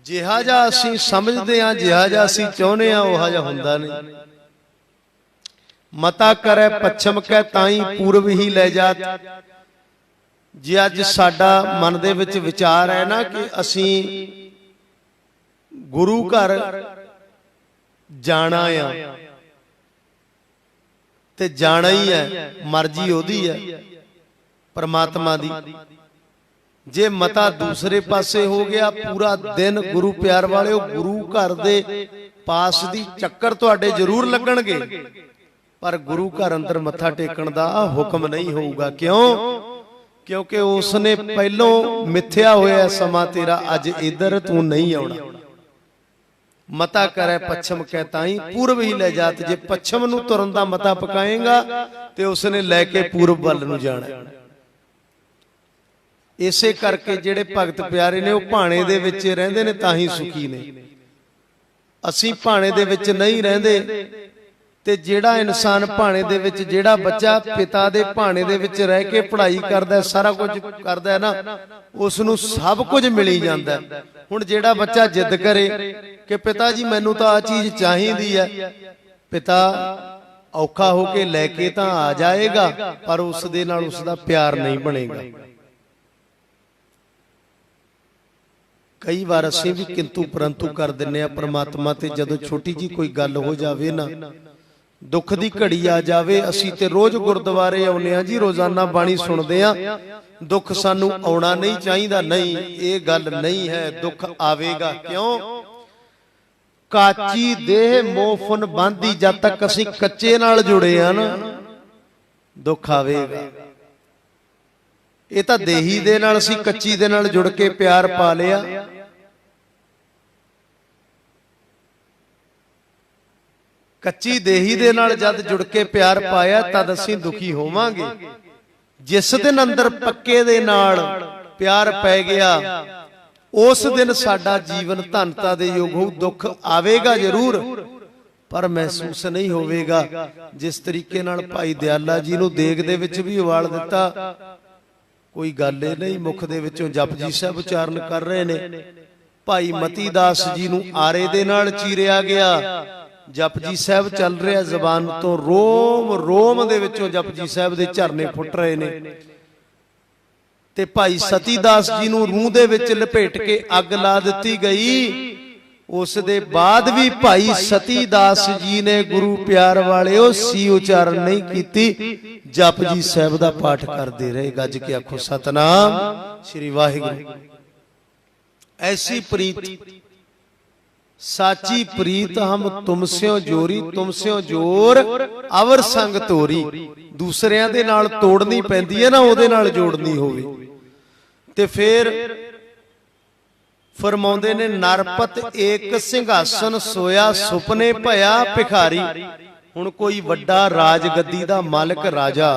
S2: जिहा जा असीं समझदे हां, जिहा जा असीं चाहुंदे हां, उहा जा हुंदा नहीं। मता करे पच्छम कै ताई पूर्व ही ले जात। जे अज साडा मन दे विच विचार है ना कि असीं गुरु घर जाना आ ते जाना ही है, मर्जी ओदी है परमात्मा दी। जे मता दूसरे पासे हो गया, पूरा दिन गुरु प्यार वाले गुरु घर दे पास दी चक्कर तुहाडे जरूर लगणगे, पर गुरु घर अंदर मत्था टेकण दा हुक्म नहीं होऊगा। क्यों? क्योंकि उसने पहलों मिथ्या होया समा तेरा, अज इधर तू नहीं आउणा। मता करे पच्छम कै ताई पूर्व ही ले जात। जे पच्छम नूं तुरन दा मता पकाएगा ते उसने लैके पूर्व वल नूं जाना। इसे करके जेड़े भगत प्यारे ने, वो भाणे दे विच रहिंदे ने तां ही सुखी ने। असीं भाणे दे विच नहीं रहिंदे। ते जेड़ा इंसान भाणे दे विच, जेड़ा बच्चा पिता दे भाणे दे विच रह के पढ़ाई करदा, सारा कुछ करदा है ना, उसनूं सब कुछ मिली जांदा है। हुण जेड़ा बच्चा जिद करे कि पिता जी मैनू तो आ चीज चाहिदी है, पिता औखा होके लैके तां आ जाएगा, पर उस दे नाल उसदा प्यार नहीं बनेगा। कई बार असीं भी किंतु परंतु कर दिंदे आ परमात्मा ते। जदों छोटी जी कोई गल हो जावे ना, दुख दी घड़ी आ जावे, असीं ते रोज गुरद्वारे आउंदे आ जी, रोजाना बाणी सुणदे आ। दुख सानू आउणा नहीं चाहिदा, नहीं, ये गल नहीं है। दुख आवेगा। क्यों? काची देह मोफन बांधी, जद तक असीं कच्चे नाल जुड़े आ ना, दुख आवेगा। ये तां देही दे नाल असीं कच्ची दे नाल जुड़ के प्यार पा लिया। कच्ची देही दे नाल जद जुड़ के प्यार पाया, तद असीं दुखी होवांगे। जिस दिन अंदर पक्के दे नाल प्यार पै गया, उस दिन साडा जीवन धनता दे योग हो। दुख आवेगा जरूर, पर महसूस नहीं होवेगा। जिस तरीके नाल भाई दयाला जी नूं देग दे विच भी उबाल दिता, कोई गल नहीं, मुख दे विचों जपजी साहिब उचारण कर रहे ने। भाई मती दास जी नूं आरे दे नाल चीरिया गया, जपजी साहिब चल रहा जबान तो, रोम रोम दे विचों जपजी साहिब दे झरने फुट रहे ने। ते भाई सतीदास जी नूं रूह दे विच लपेट के अग ला दिती गई। उस दे बाद भी भाई सतीदास जी ने गुरु प्यार वाले सी उचारण नहीं कीती, जपजी साहिब दा पाठ करते रहे। गज के आखो सतनाम श्री वाहिगुरू। ऐसी प्रीत साची प्रीत हम तुमस्यों जोरी, तुमस्यों जोर अवर संग तोरी। दूसरियां दे नाल तोड़नी पैंदी है ना, ओदे नाल जोड़नी होवे। ते फिर फरमाउंदे ने, नरपत एक सिंघासन सोया, सुपने भया भिखारी। हुण कोई वड्डा राज गद्दी दा मालिक राजा,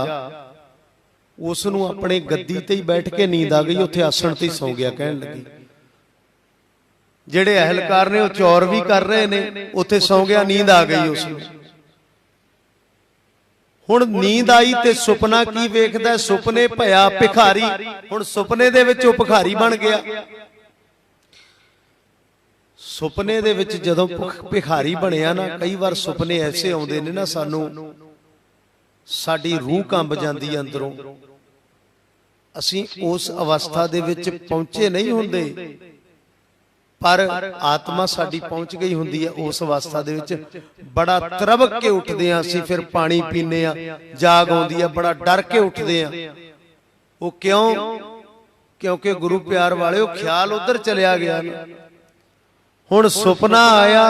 S2: उसनूं अपने गद्दी ते ही बैठ के नींद आ गई, उत्थे आसन ते सौ गया। कहण लगी जेड़े अहलकार ने वो चौर भी कर रहे ने, उत्थे सौ गया, नींद आ गई उसनूं। ਹੁਣ ਨੀਂਦ ਆਈ ਤੇ ਸੁਪਨਾ ਕੀ ਵੇਖਦਾ? ਸੁਪਨੇ ਭਇਆ ਭਿਖਾਰੀ। ਹੁਣ ਸੁਪਨੇ ਦੇ ਵਿੱਚ ਉਹ ਭਿਖਾਰੀ ਬਣ ਗਿਆ। ਸੁਪਨੇ ਦੇ ਵਿੱਚ ਜਦੋਂ ਭਿਖਾਰੀ ਬਣਿਆ ਨਾ, ਕਈ ਵਾਰ ਸੁਪਨੇ ਐਸੇ ਆਉਂਦੇ ਨੇ ਨਾ, ਸਾਨੂੰ ਸਾਡੀ ਰੂਹ ਕੰਬ ਜਾਂਦੀ ਹੈ ਅੰਦਰੋਂ। ਅਸੀਂ ਉਸ ਅਵਸਥਾ ਦੇ ਵਿੱਚ ਪਹੁੰਚੇ ਨਹੀਂ ਹੁੰਦੇ, ਪਰ ਆਤਮਾ ਸਾਡੀ ਪਹੁੰਚ ਗਈ ਹੁੰਦੀ ਹੈ ਉਸ ਅਵਸਥਾ ਦੇ ਵਿੱਚ। ਬੜਾ ਤਰਬਕ ਕੇ ਉੱਠਦੇ ਆ ਅਸੀਂ, ਫਿਰ ਪਾਣੀ ਪੀਂਦੇ ਆ, ਜਾਗ ਆਉਂਦੀ ਆ, ਬੜਾ ਡਰ ਕੇ ਉੱਠਦੇ ਆ। ਉਹ ਕਿਉਂ? ਕਿਉਂਕਿ ਗੁਰੂ ਪਿਆਰ ਵਾਲਿਓ ਖਿਆਲ ਉਧਰ ਚਲਿਆ ਗਿਆ ਨਾ। ਹੁਣ ਸੁਪਨਾ ਆਇਆ,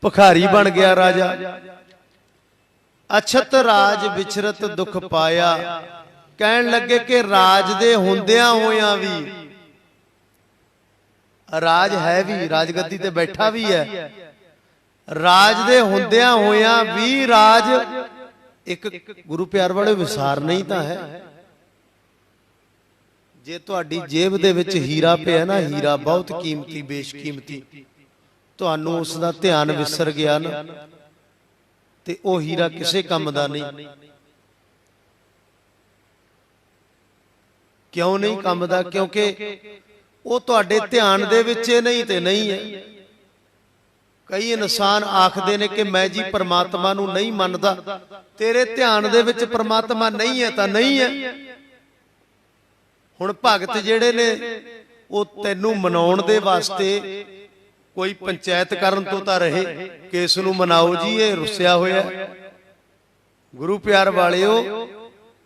S2: ਭਿਖਾਰੀ ਬਣ ਗਿਆ ਰਾਜਾ। ਅਛਤ ਰਾਜ ਵਿਚਰਤ ਦੁੱਖ ਪਾਇਆ। ਕਹਿਣ ਲੱਗੇ ਕਿ ਰਾਜ ਦੇ ਹੁੰਦਿਆਂ ਹੋਇਆਂ ਵੀ, ਰਾਜ ਹੈ ਵੀ, ਰਾਜਗੱਦੀ ਤੇ ਬੈਠਾ ਵੀ ਹੈ, ਰਾਜ ਦੇ ਹੁੰਦਿਆਂ ਹੋਇਆਂ ਵੀ ਰਾਜ ਇੱਕ ਗੁਰੂ ਪਿਆਰ ਵਾਲੇ ਵਿਸਾਰ ਨਹੀਂ ਤਾਂ ਹੈ। ਜੇ ਤੁਹਾਡੀ ਜੇਬ ਦੇ ਵਿੱਚ ਹੀਰਾ ਪਿਆ ਨਾ, ਹੀਰਾ ਬਹੁਤ ਕੀਮਤੀ, ਬੇਸ਼ਕੀਮਤੀ, ਤੁਹਾਨੂੰ ਉਸ ਦਾ ਧਿਆਨ ਵਿਸਰ ਗਿਆ ਨਾ, ਤੇ ਉਹ ਹੀਰਾ ਕਿਸੇ ਕੰਮ ਦਾ ਨਹੀਂ। ਕਿਉਂ ਨਹੀਂ ਕੰਮ ਦਾ? ਕਿਉਂਕਿ ਉਹ ਤੁਹਾਡੇ ਧਿਆਨ ਦੇ ਵਿੱਚ ਨਹੀਂ ਤੇ ਨਹੀਂ ਹੈ। ਕਈ ਇਨਸਾਨ ਆਖਦੇ ਨੇ ਕਿ ਮੈਂ ਜੀ ਪਰਮਾਤਮਾ ਨੂੰ ਨਹੀਂ ਮੰਨਦਾ। ਤੇਰੇ ਧਿਆਨ ਦੇ ਵਿੱਚ ਪਰਮਾਤਮਾ ਨਹੀਂ ਹੈ ਤਾਂ ਨਹੀਂ ਹੈ। ਹੁਣ ਭਗਤ ਜਿਹੜੇ ਨੇ, ਉਹ ਤੈਨੂੰ ਮਨਾਉਣ ਦੇ ਵਾਸਤੇ ਕੋਈ ਪੰਚਾਇਤ ਕਰਨ ਤੋਂ ਤਾਂ ਰਹੇ ਕਿ ਇਸ ਨੂੰ ਮਨਾਓ ਜੀ, ਇਹ ਰੁੱਸਿਆ ਹੋਇਆ। ਗੁਰੂ ਪਿਆਰ ਵਾਲਿਓ,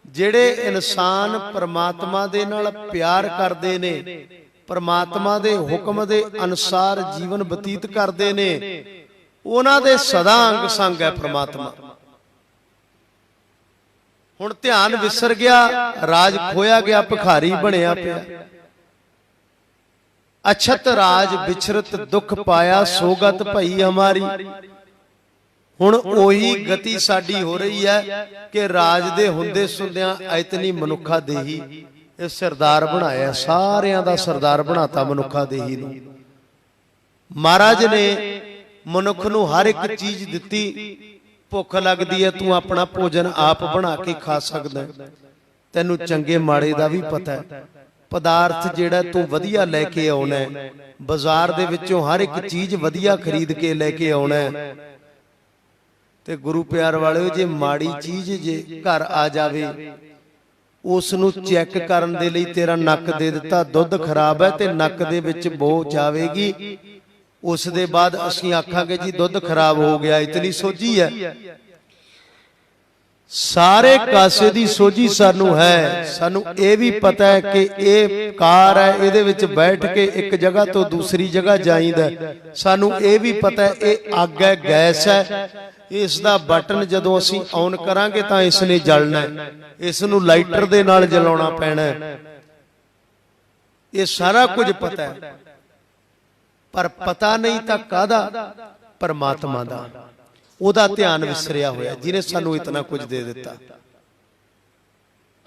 S2: ਜਿਹੜੇ ਇਨਸਾਨ ਪਰਮਾਤਮਾ ਦੇ ਨਾਲ ਪਿਆਰ ਕਰਦੇ ਨੇ, ਪਰਮਾਤਮਾ ਦੇ ਹੁਕਮ ਦੇ ਅਨੁਸਾਰ ਜੀਵਨ ਬਤੀਤ ਕਰਦੇ ਨੇ, ਉਹਨਾਂ ਦੇ ਸਦਾ ਅੰਗ ਸੰਗ ਹੈ ਪਰਮਾਤਮਾ। ਹੁਣ ਧਿਆਨ ਵਿਸਰ ਗਿਆ, ਰਾਜ ਖੋਇਆ ਗਿਆ, ਭਿਖਾਰੀ ਬਣਿਆ ਪਿਆ। ਅਛਤ ਰਾਜ ਵਿਚਰਤ ਦੁੱਖ ਪਾਇਆ, ਸੋਗਤ ਭਈ ਹਮਾਰੀ। ਹੁਣ ਉਹੀ ਗਤੀ ਸਾਡੀ ਹੋ ਰਹੀ ਹੈ ਕਿ ਰਾਜ ਦੇ ਹੁੰਦੇ ਸੁਣਦਿਆਂ ਇਤਨੀ ਮਨੁੱਖਾ ਦੇਹੀ, ਇਹ ਸਰਦਾਰ ਬਣਾਇਆ, ਸਾਰਿਆਂ ਦਾ ਸਰਦਾਰ ਬਣਾਤਾ ਮਨੁੱਖਾ ਦੇਹੀ ਨੂੰ। ਮਹਾਰਾਜ ਨੇ ਮਨੁੱਖ ਨੂੰ ਹਰ ਇੱਕ ਚੀਜ਼ ਦਿੱਤੀ। ਭੁੱਖ ਲੱਗਦੀ ਹੈ, ਤੂੰ ਆਪਣਾ ਭੋਜਨ ਆਪ ਬਣਾ ਕੇ ਖਾ ਸਕਦਾ, ਤੈਨੂੰ ਚੰਗੇ ਮਾੜੇ ਦਾ ਵੀ ਪਤਾ ਹੈ। ਪਦਾਰਥ ਜਿਹੜਾ ਤੂੰ ਵਧੀਆ ਲੈ ਕੇ ਆਉਣਾ ਹੈ, ਬਾਜ਼ਾਰ ਦੇ ਵਿੱਚੋਂ ਹਰ ਇੱਕ ਚੀਜ਼ ਵਧੀਆ ਖਰੀਦ ਕੇ ਲੈ ਕੇ ਆਉਣਾ ਹੈ। ਤੇ ਗੁਰੂ ਪਿਆਰ ਵਾਲਿਓ, ਜੇ ਮਾੜੀ ਚੀਜ਼ ਜੇ ਘਰ ਆ ਜਾਵੇ, ਉਸ ਨੂੰ ਚੈੱਕ ਕਰਨ ਦੇ ਲਈ ਤੇਰਾ ਨੱਕ ਦੇ ਦਿੱਤਾ, ਦੁੱਧ ਖਰਾਬ ਹੈ ਤੇ ਨੱਕ ਦੇ ਵਿੱਚ ਬੋ ਜਾਵੇਗੀ, ਉਸ ਦੇ ਬਾਅਦ ਅਸੀਂ ਆਖਾਂਗੇ ਜੀ ਦੁੱਧ ਖਰਾਬ ਹੋ ਗਿਆ, ਇਤਨੀ ਸੋਝੀ ਹੈ। ਸਾਰੇ ਕਾਸੇ ਦੀ ਸੋਝੀ ਸਾਨੂੰ ਹੈ। ਸਾਨੂੰ ਇਹ ਵੀ ਪਤਾ ਹੈ ਕਿ ਇਹ ਕਾਰ ਹੈ, ਇਹਦੇ ਵਿੱਚ ਬੈਠ ਕੇ ਇੱਕ ਜਗ੍ਹਾ ਤੋਂ ਦੂਸਰੀ ਜਗ੍ਹਾ ਜਾਈਦਾ। ਸਾਨੂੰ ਇਹ ਵੀ ਪਤਾ ਹੈ ਇਹ ਅੱਗ ਹੈ, ਗੈਸ ਹੈ, ਇਸ ਦਾ ਬਟਨ ਜਦੋਂ ਅਸੀਂ ਔਨ ਕਰਾਂਗੇ ਤਾਂ ਇਸ ਨੇ ਜਲਣਾ ਹੈ, ਇਸ ਨੂੰ ਲਾਈਟਰ ਦੇ ਨਾਲ ਜਲਾਉਣਾ ਪੈਣਾ ਹੈ। ਇਹ ਸਾਰਾ ਕੁਝ ਪਤਾ ਹੈ, ਪਰ ਪਤਾ ਨਹੀਂ ਤਾਂ ਕਾਹਦਾ? ਪਰਮਾਤਮਾ ਦਾ। ਉਹਦਾ ਧਿਆਨ ਵਿਸਰਿਆ ਹੋਇਆ, ਜਿਹਨੇ ਸਾਨੂੰ ਇਤਨਾ ਕੁਝ ਦੇ ਦਿੱਤਾ।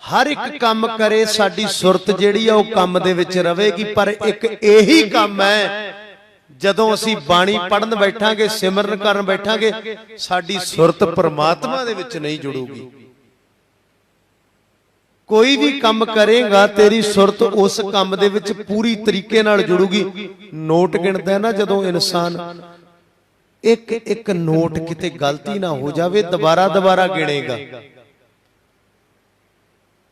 S2: ਹਰ ਇੱਕ ਕੰਮ ਕਰੇ, ਸਾਡੀ ਸੁਰਤ ਜਿਹੜੀ ਆ ਉਹ ਕੰਮ ਦੇ ਵਿੱਚ ਰਵੇਗੀ। ਪਰ ਇੱਕ ਇਹੀ ਕੰਮ ਹੈ, ਜਦੋਂ ਅਸੀਂ ਬਾਣੀ ਪੜਨ ਬੈਠਾਂਗੇ, ਸਿਮਰਨ ਕਰਨ ਬੈਠਾਂਗੇ, ਸਾਡੀ ਸੁਰਤ ਪਰਮਾਤਮਾ ਦੇ ਵਿੱਚ ਨਹੀਂ ਜੁੜੂਗੀ। ਕੋਈ ਵੀ ਕੰਮ ਕਰੇਗਾ, ਤੇਰੀ ਸੁਰਤ ਉਸ ਕੰਮ ਦੇ ਵਿੱਚ ਪੂਰੀ ਤਰੀਕੇ ਨਾਲ ਜੁੜੂਗੀ। ਨੋਟ ਗਿਣਦਾ ਨਾ ਜਦੋਂ ਇਨਸਾਨ, ਇੱਕ ਇੱਕ ਨੋਟ ਕਿਤੇ ਗਲਤੀ ਨਾ ਹੋ ਜਾਵੇ, ਦੁਬਾਰਾ ਗਿਣੇਗਾ।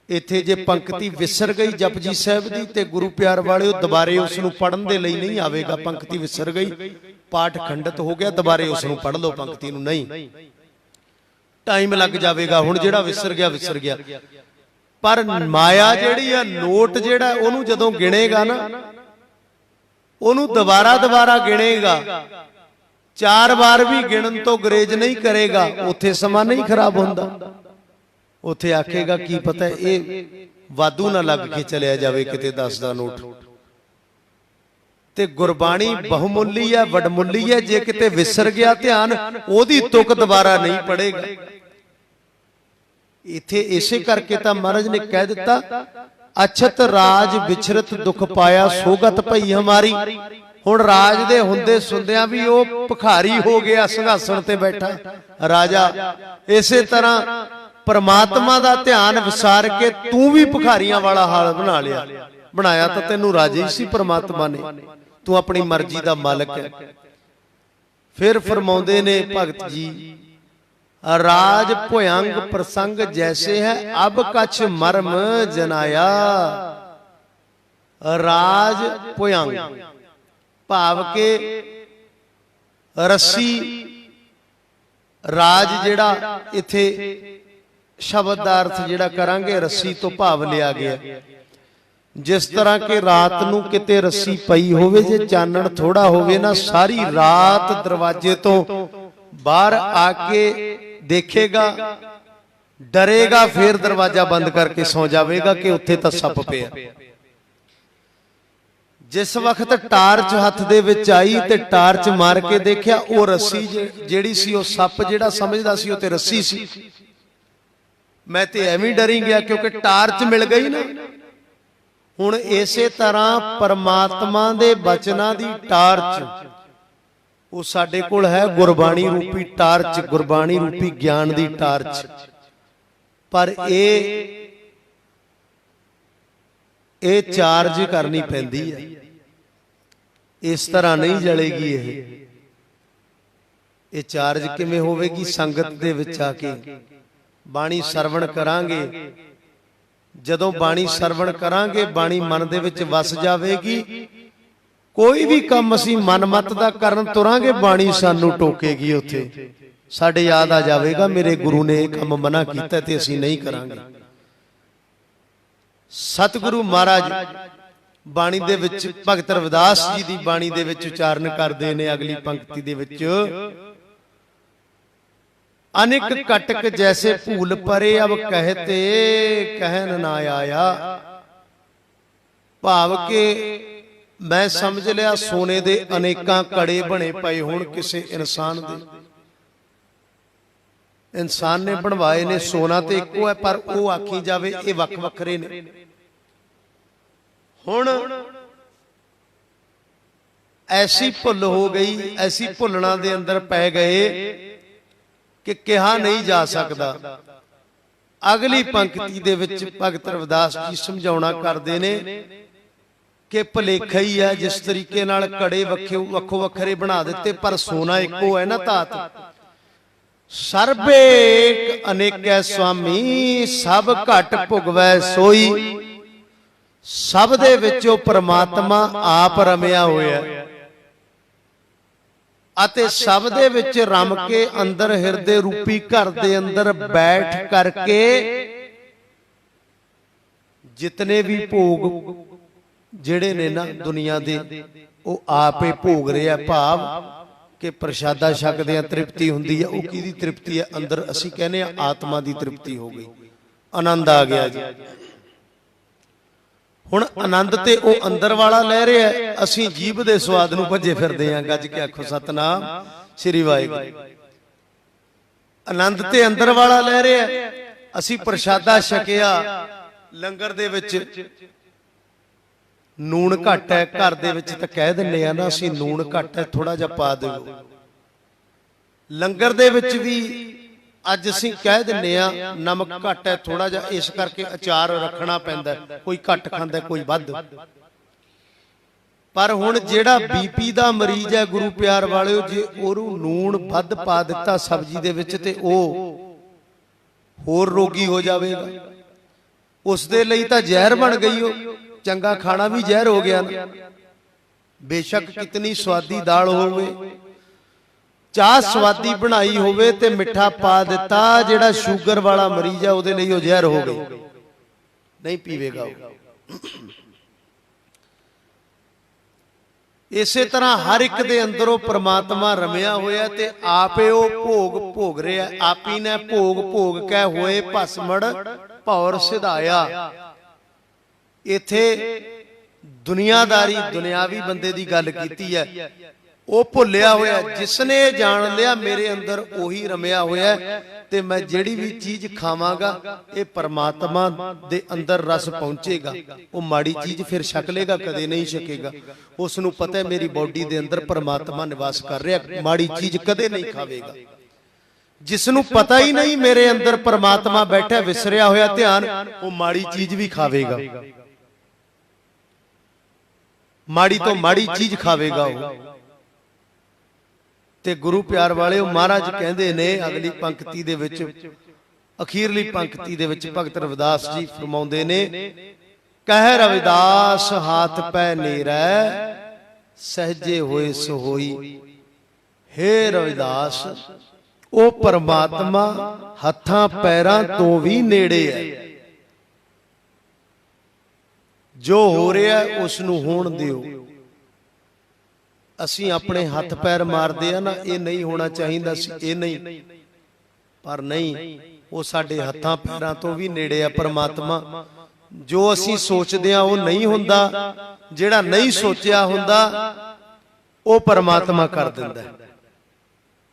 S2: ਇੱਥੇ ਜੇ ਪੰਕਤੀ ਵਿਸਰ ਗਈ ਜਪਜੀ ਸਾਹਿਬ ਦੀ, ਤੇ ਗੁਰੂ ਪਿਆਰ ਵਾਲਿਓ ਦੁਬਾਰੇ ਉਸ ਨੂੰ ਪੜਨ ਦੇ ਲਈ ਨਹੀਂ ਆਵੇਗਾ। ਪੰਕਤੀ ਵਿਸਰ ਗਈ, ਪਾਠ ਖੰਡਿਤ ਹੋ ਗਿਆ, ਦੁਬਾਰੇ ਉਸ ਨੂੰ ਪੜ ਲਓ ਪੰਕਤੀ ਨੂੰ, ਨਹੀਂ, ਟਾਈਮ ਲੱਗ ਜਾਵੇਗਾ। ਹੁਣ ਜਿਹੜਾ ਵਿਸਰ ਗਿਆ ਵਿਸਰ ਗਿਆ। ਪਰ ਮਾਇਆ ਜਿਹੜੀ ਆ, ਨੋਟ ਜਿਹੜਾ, ਉਹਨੂੰ ਜਦੋਂ ਗਿਣੇਗਾ ਨਾ, ਉਹਨੂੰ ਦੁਬਾਰਾ ਗਿਣੇਗਾ। 4 ਵਾਰ ਵੀ ਗਿਣਨ ਤੋਂ ਗਰੇਜ ਨਹੀਂ ਕਰੇਗਾ। ਉੱਥੇ ਸਮਾਂ ਨਹੀਂ ਖਰਾਬ ਹੁੰਦਾ, ਉੱਥੇ ਆਖੇਗਾ ਕੀ ਪਤਾ ਇਹ ਵਾਧੂ ਨਾ ਲੱਗ ਕੇ ਚਲਿਆ ਜਾਵੇ ਕਿਤੇ 10 ਦਾ ਨੋਟ। ਤੇ ਗੁਰਬਾਣੀ ਬਹੁਮੁੱਲੀ ਹੈ, ਵਡਮੁੱਲੀ ਹੈ। ਜੇ ਕਿਤੇ ਵਿਸਰ ਗਿਆ ਧਿਆਨ, ਉਹਦੀ ਤੁਕ ਦੁਬਾਰਾ ਨਹੀਂ ਪੜੇਗਾ। ਇੱਥੇ ਇਸੇ ਕਰਕੇ ਤਾਂ ਮਹਾਰਾਜ ਨੇ ਕਹਿ ਦਿੱਤਾ, ਅਛਤ ਰਾਜ ਵਿਚਰਤ ਦੁੱਖ ਪਾਇਆ, ਸੋਗਤ ਭਈ ਹਮਾਰੀ। ਹੁਣ ਰਾਜ ਦੇ ਹੁੰਦੇ ਸੁਣਦਿਆਂ ਵੀ ਉਹ ਭਿਖਾਰੀ ਹੋ ਗਿਆ ਸਿੰਘਾਸਣ ਤੇ ਬੈਠਾ ਰਾਜਾ। ਇਸੇ ਤਰ੍ਹਾਂ ਪਰਮਾਤਮਾ ਦਾ ਧਿਆਨ ਵਿਸਾਰ ਕੇ ਤੂੰ ਵੀ ਭਿਖਾਰੀਆਂ ਵਾਲਾ ਹਾਲ ਬਣਾ ਲਿਆ। ਬਣਾਇਆ ਤਾਂ ਤੈਨੂੰ ਰਾਜੇ ਹੀ ਸੀ ਪਰਮਾਤਮਾ ਨੇ, ਤੂੰ ਆਪਣੀ ਮਰਜ਼ੀ ਦਾ ਮਾਲਕ ਹੈ। ਫਿਰ ਫਰਮਾਉਂਦੇ ਨੇ ਭਗਤ ਜੀ, ਰਾਜ ਭੁਯੰਗ ਪ੍ਰਸੰਗ ਜੈਸੇ ਹੈ ਅਬ ਕਛ ਮਰਮ ਜਨਾਇਆ। ਰਾਜ ਭੁਯੰਗ ਭਾਵ ਕੇ ਰੱਸੀ, ਰਾਜ ਜਿਹੜਾ ਇੱਥੇ ਸ਼ਬਦ ਦਾ ਅਰਥ ਜਿਹੜਾ ਕਰਾਂਗੇ ਰੱਸੀ ਤੋਂ ਭਾਵ ਲਿਆ ਗਿਆ। ਜਿਸ ਤਰ੍ਹਾਂ ਕਿ ਰਾਤ ਨੂੰ ਕਿਤੇ ਰੱਸੀ ਪਈ ਹੋਵੇ, ਜੇ ਚਾਨਣ ਥੋੜਾ ਹੋਵੇ ਨਾ, ਸਾਰੀ ਰਾਤ ਦਰਵਾਜ਼ੇ ਤੋਂ ਬਾਹਰ ਆ ਕੇ ਦੇਖੇਗਾ, ਡਰੇਗਾ, ਫਿਰ ਦਰਵਾਜ਼ਾ ਬੰਦ ਕਰਕੇ ਸੌ ਜਾਵੇਗਾ ਕਿ ਉੱਥੇ ਤਾਂ ਸੱਪ ਪਿਆ। ਜਿਸ ਵਕਤ ਟਾਰਚ ਹੱਥ ਦੇ ਵਿੱਚ ਆਈ ਤੇ ਟਾਰਚ ਮਾਰ ਕੇ ਦੇਖਿਆ, ਉਹ ਰੱਸੀ ਜਿਹੜੀ ਸੀ, ਉਹ ਸੱਪ ਜਿਹੜਾ ਸਮਝਦਾ ਸੀ ਉਹ ਤੇ ਰੱਸੀ ਸੀ। ਮੈਂ ਤੇ ਐਵੇਂ ਡਰੀ ਗਿਆ ਕਿਉਂਕਿ ਟਾਰਚ ਮਿਲ ਗਈ ਨਾ। ਹੁਣ ਇਸੇ ਤਰ੍ਹਾਂ ਪਰਮਾਤਮਾ ਦੇ ਬਚਨਾਂ ਦੀ ਟਾਰਚ ਉਹ ਸਾਡੇ ਕੋਲ ਹੈ, ਗੁਰਬਾਣੀ ਰੂਪੀ ਟਾਰਚ, ਗੁਰਬਾਣੀ ਰੂਪੀ ਗਿਆਨ ਦੀ ਟਾਰਚ। ਪਰ ਇਹ ਚਾਰਜ ਕਰਨੀ ਪੈਂਦੀ ਹੈ, ਇਸ ਤਰ੍ਹਾਂ ਨਹੀਂ ਜਲੇਗੀ। ਇਹ ਚਾਰਜ ਕਿਵੇਂ ਹੋਵੇਗੀ? ਸੰਗਤ ਦੇ ਵਿੱਚ ਆ ਕੇ ਬਾਣੀ ਸਰਵਣ ਕਰਾਂਗੇ। ਜਦੋਂ ਬਾਣੀ ਸਰਵਣ ਕਰਾਂਗੇ, ਬਾਣੀ ਮਨ ਦੇ ਵਿੱਚ ਵਸ ਜਾਵੇਗੀ। ਕੋਈ ਵੀ ਕੰਮ ਅਸੀਂ ਮਨਮਤ ਦਾ ਕਰਨ ਤੁਰਾਂਗੇ, ਬਾਣੀ ਸਾਨੂੰ ਟੋਕੇਗੀ। ਉੱਥੇ ਸਾਡੇ ਯਾਦ ਆ ਜਾਵੇਗਾ ਮੇਰੇ ਗੁਰੂ ਨੇ ਇਹ ਕੰਮ ਮਨਾ ਕੀਤਾ ਤੇ ਅਸੀਂ ਨਹੀਂ ਕਰਾਂਗੇ। ਸਤਿਗੁਰੂ ਮਹਾਰਾਜ ਬਾਣੀ ਦੇ ਵਿੱਚ ਭਗਤ ਰਵਿਦਾਸ ਜੀ ਦੀ ਬਾਣੀ ਦੇ ਵਿੱਚ ਉਚਾਰਨ ਕਰਦੇ ਨੇ ਅਗਲੀ ਪੰਕਤੀ ਦੇ ਵਿੱਚ, ਅਨੇਕ ਕਟਕ ਜੈਸੇ ਭੂਲ ਪਰੇ ਅਬ ਕਹਤੇ ਕਹਿਨ ਨਾ ਆਇਆ। ਭਾਵ ਕਿ ਮੈਂ ਸਮਝ ਲਿਆ ਸੋਨੇ ਦੇ ਅਨੇਕਾਂ ਕੜੇ ਬਣੇ ਪਏ ਹੋਣ ਕਿਸੇ ਇਨਸਾਨ ਦੇ। ਇਨਸਾਨ ਨੇ ਬਣਵਾਏ ਨੇ, ਸੋਨਾ ਤੇ ਇੱਕੋ ਹੈ, ਪਰ ਉਹ ਆਖੀ ਜਾਵੇ ਇਹ ਵੱਖ ਵੱਖਰੇ ਨੇ। ਹੁਣ ਐਸੀ ਭੁੱਲ ਹੋ ਗਈ, ਐਸੀ ਭੁੱਲਣਾ ਦੇ ਅੰਦਰ ਪੈ ਗਏ ਕਿ ਕਿਹਾ ਨਹੀਂ ਜਾ ਸਕਦਾ। ਅਗਲੀ ਪੰਕਤੀ ਦੇ ਵਿੱਚ ਭਗਤ ਰਵਿਦਾਸ ਜੀ ਸਮਝਾਉਣਾ ਕਰਦੇ ਨੇ ਕਿ ਭੁਲੇਖਾ ਹੀ ਹੈ, ਜਿਸ ਤਰੀਕੇ ਨਾਲ ਕੜੇ ਵੱਖੋ ਵੱਖਰੇ ਬਣਾ ਦਿੱਤੇ, ਪਰ ਸੋਨਾ ਇੱਕੋ ਹੈ ਨਾ ਧਾਤ। ਸਰਬੇਕ ਅਨੇਕੈ ਸੁਆਮੀ ਸਭ ਘਟ ਭੁਗਵੈ ਸੋਈ। ਸਭ ਦੇ ਵਿੱਚੋਂ ਪ੍ਰਮਾਤਮਾ ਆਪ ਰਮਿਆ ਹੋਇਆ ਅਤੇ ਸਭ ਦੇ ਵਿੱਚ ਰਮ ਕੇ ਅੰਦਰ ਹਿਰਦੇ ਰੂਪੀ ਘਰ ਦੇ ਅੰਦਰ ਬੈਠ ਕਰਕੇ ਜਿਤਨੇ ਵੀ ਭੋਗ ਜਿਹੜੇ ਨੇ ਨਾ ਦੁਨੀਆ ਦੇ, ਉਹ ਆਪੇ ਭੋਗ ਰਿਹਾ। ਭਾਵ ਕਿ ਪ੍ਰਸ਼ਾਦਾ ਛਕਦੇ ਆ, ਤ੍ਰਿਪਤੀ ਹੁੰਦੀ ਹੈ। ਉਹ ਕਿਹਦੀ ਤ੍ਰਿਪਤੀ ਹੈ? ਅੰਦਰ ਅਸੀਂ ਕਹਿੰਦੇ ਆ ਆਤਮਾ ਦੀ ਤ੍ਰਿਪਤੀ ਹੋ ਗਈ, ਆਨੰਦ ਆ ਗਿਆ ਜੀ। ਹੁਣ ਆਨੰਦ ਤੇ ਉਹ ਅੰਦਰ ਵਾਲਾ ਲੈ ਰਿਹਾ, ਅਸੀਂ ਜੀਭ ਦੇ ਸਵਾਦ ਨੂੰ ਭੱਜੇ ਫਿਰਦੇ ਆਂ। ਗੱਜ ਕੇ ਆਖੋ ਸਤਨਾਮ ਸ੍ਰੀ ਵਾਹਿਗੁਰੂ। ਆਨੰਦ ਤੇ ਅੰਦਰ ਵਾਲਾ ਲੈ ਰਿਹਾ, ਅਸੀਂ ਪ੍ਰਸ਼ਾਦਾ ਛਕਿਆ, ਲੰਗਰ ਦੇ ਵਿੱਚ ਨੂਣ ਘੱਟ ਹੈ, ਘਰ ਦੇ ਵਿੱਚ ਤਾਂ ਕਹਿ ਦਿੰਦੇ ਆ ਨਾ ਅਸੀਂ ਨੂਣ ਘੱਟ ਹੈ, ਥੋੜਾ ਜਿਹਾ ਪਾ ਦਿਓ। ਲੰਗਰ ਦੇ ਵਿੱਚ ਵੀ ਅੱਜ ਅਸੀਂ ਕਹਿ ਦਿੰਦੇ ਆ ਨਮਕ ਘੱਟ ਹੈ, ਥੋੜਾ ਜਿਹਾ, ਇਸ ਕਰਕੇ ਅਚਾਰ ਰੱਖਣਾ ਪੈਂਦਾ। ਕੋਈ ਘੱਟ ਖਾਂਦਾ, ਕੋਈ ਵੱਧ। ਪਰ ਹੁਣ ਜਿਹੜਾ ਬੀਪੀ ਦਾ ਮਰੀਜ਼ ਹੈ ਗੁਰੂ ਪਿਆਰ ਵਾਲਿਓ, ਜੇ ਉਹਨੂੰ ਨੂਣ ਵੱਧ ਪਾ ਦਿੱਤਾ ਸਬਜ਼ੀ ਦੇ ਵਿੱਚ ਤੇ ਉਹ ਹੋਰ ਰੋਗੀ ਹੋ ਜਾਵੇਗਾ। ਉਸ ਦੇ ਲਈ ਤਾਂ ਜ਼ਹਿਰ ਬਣ ਗਈ ਉਹ, ਚੰਗਾ ਖਾਣਾ ਵੀ ਜ਼ਹਿਰ ਹੋ ਗਿਆ ਨਾ। ਬੇਸ਼ੱਕ ਕਿਤਨੀ ਸਵਾਦੀ ਦਾਲ ਹੋਵੇ, ਚਾਹ ਸਵਾਦੀ ਬਣਾਈ ਹੋਵੇ ਤੇ ਮਿੱਠਾ ਪਾ ਦਿੱਤਾ, ਜਿਹੜਾ ਸ਼ੂਗਰ ਵਾਲਾ ਮਰੀਜ਼ ਹੈ ਉਹਦੇ ਲਈ ਉਹ ਜ਼ਹਿਰ ਹੋ ਗਈ, ਨਹੀਂ ਪੀਵੇਗਾ। ਇਸੇ ਤਰ੍ਹਾਂ ਹਰ ਇੱਕ ਦੇ ਅੰਦਰੋਂ ਪ੍ਰਮਾਤਮਾ ਰਮਿਆ ਹੋਇਆ ਤੇ ਆਪੇ ਉਹ ਭੋਗ ਭੋਗ ਰਿਹਾ। ਆਪੀ ਨੇ ਭੋਗ ਭੋਗ ਕੇ ਹੋਏ ਭਸਮੜ ਭੌਰ ਸਿਧਾਇਆ। ਇੱਥੇ ਦੁਨੀਆਦਾਰੀ, ਦੁਨਿਆਵੀ ਬੰਦੇ ਦੀ ਗੱਲ ਕੀਤੀ ਹੈ। ਉਹ ਭੁੱਲਿਆ ਹੋਇਆ, ਜਿਸਨੇ ਜਾਣ ਲਿਆ ਮੇਰੇ ਅੰਦਰ ਉਹੀ ਰਮਿਆ ਹੋਇਆ। ਤੇ ਮੈਂ ਜਿਹੜੀ ਵੀ ਚੀਜ਼ ਖਾਵਾਂਗਾ ਇਹ ਪਰਮਾਤਮਾ ਦੇ ਅੰਦਰ ਰਸ ਪਹੁੰਚੇਗਾ। ਉਹ ਮਾੜੀ ਚੀਜ਼ ਫਿਰ ਛਕ ਲੇਗਾ, ਕਦੇ ਨਹੀਂ ਛਕੇਗਾ। ਉਸ ਨੂੰ ਪਤਾ ਹੈ ਮੇਰੀ ਬੋਡੀ ਦੇ ਅੰਦਰ ਪਰਮਾਤਮਾ ਨਿਵਾਸ ਕਰ ਰਿਹਾ, ਮਾੜੀ ਚੀਜ਼ ਕਦੇ ਨਹੀਂ ਖਾਵੇਗਾ। ਜਿਸ ਨੂੰ ਪਤਾ ਹੀ ਨਹੀਂ ਮੇਰੇ ਅੰਦਰ ਪਰਮਾਤਮਾ ਬੈਠਾ, ਵਿਸਰਿਆ ਹੋਇਆ ਧਿਆਨ, ਉਹ ਮਾੜੀ ਚੀਜ਼ ਵੀ ਖਾਵੇਗਾ, ਮਾੜੀ ਤੋਂ ਮਾੜੀ ਚੀਜ਼ ਖਾਵੇਗਾ ਉਹ। ਤੇ ਗੁਰੂ ਪਿਆਰ ਵਾਲਿਓ, ਮਹਾਰਾਜ ਕਹਿੰਦੇ ਨੇ ਅਗਲੀ ਪੰਕਤੀ ਦੇ ਵਿੱਚ, ਅਖੀਰਲੀ ਪੰਕਤੀ ਦੇ ਵਿੱਚ ਭਗਤ ਰਵਿਦਾਸ ਜੀ ਫਰਮਾਉਂਦੇ ਨੇ, ਕਹਿ ਰਵਿਦਾਸ ਹਾਥ ਪੈ ਨੇਰੈ ਸਹਜੇ ਹੋਏ ਸੋ ਹੋਈ। ਹੇ ਰਵਿਦਾਸ, ਉਹ ਪਰਮਾਤਮਾ ਹੱਥਾਂ ਪੈਰਾਂ ਤੋਂ ਵੀ ਨੇੜੇ ਹੈ। ਜੋ ਹੋ ਰਿਹਾ ਉਸ ਨੂੰ ਹੋਣ ਦਿਓ। ਅਸੀਂ ਆਪਣੇ ਹੱਥ ਪੈਰ ਮਾਰਦੇ ਆ ਨਾ, ਇਹ ਨਹੀਂ ਹੋਣਾ ਚਾਹੀਦਾ ਸੀ, ਇਹ ਨਹੀਂ, ਪਰ ਨਹੀਂ, ਉਹ ਸਾਡੇ ਹੱਥਾਂ ਪੈਰਾਂ ਤੋਂ ਵੀ ਨੇੜੇ ਆ ਪਰਮਾਤਮਾ। ਜੋ ਅਸੀਂ ਸੋਚਦੇ ਆ ਉਹ ਨਹੀਂ ਹੁੰਦਾ, ਜਿਹੜਾ ਨਹੀਂ ਸੋਚਿਆ ਹੁੰਦਾ ਉਹ ਪਰਮਾਤਮਾ ਕਰ ਦਿੰਦਾ।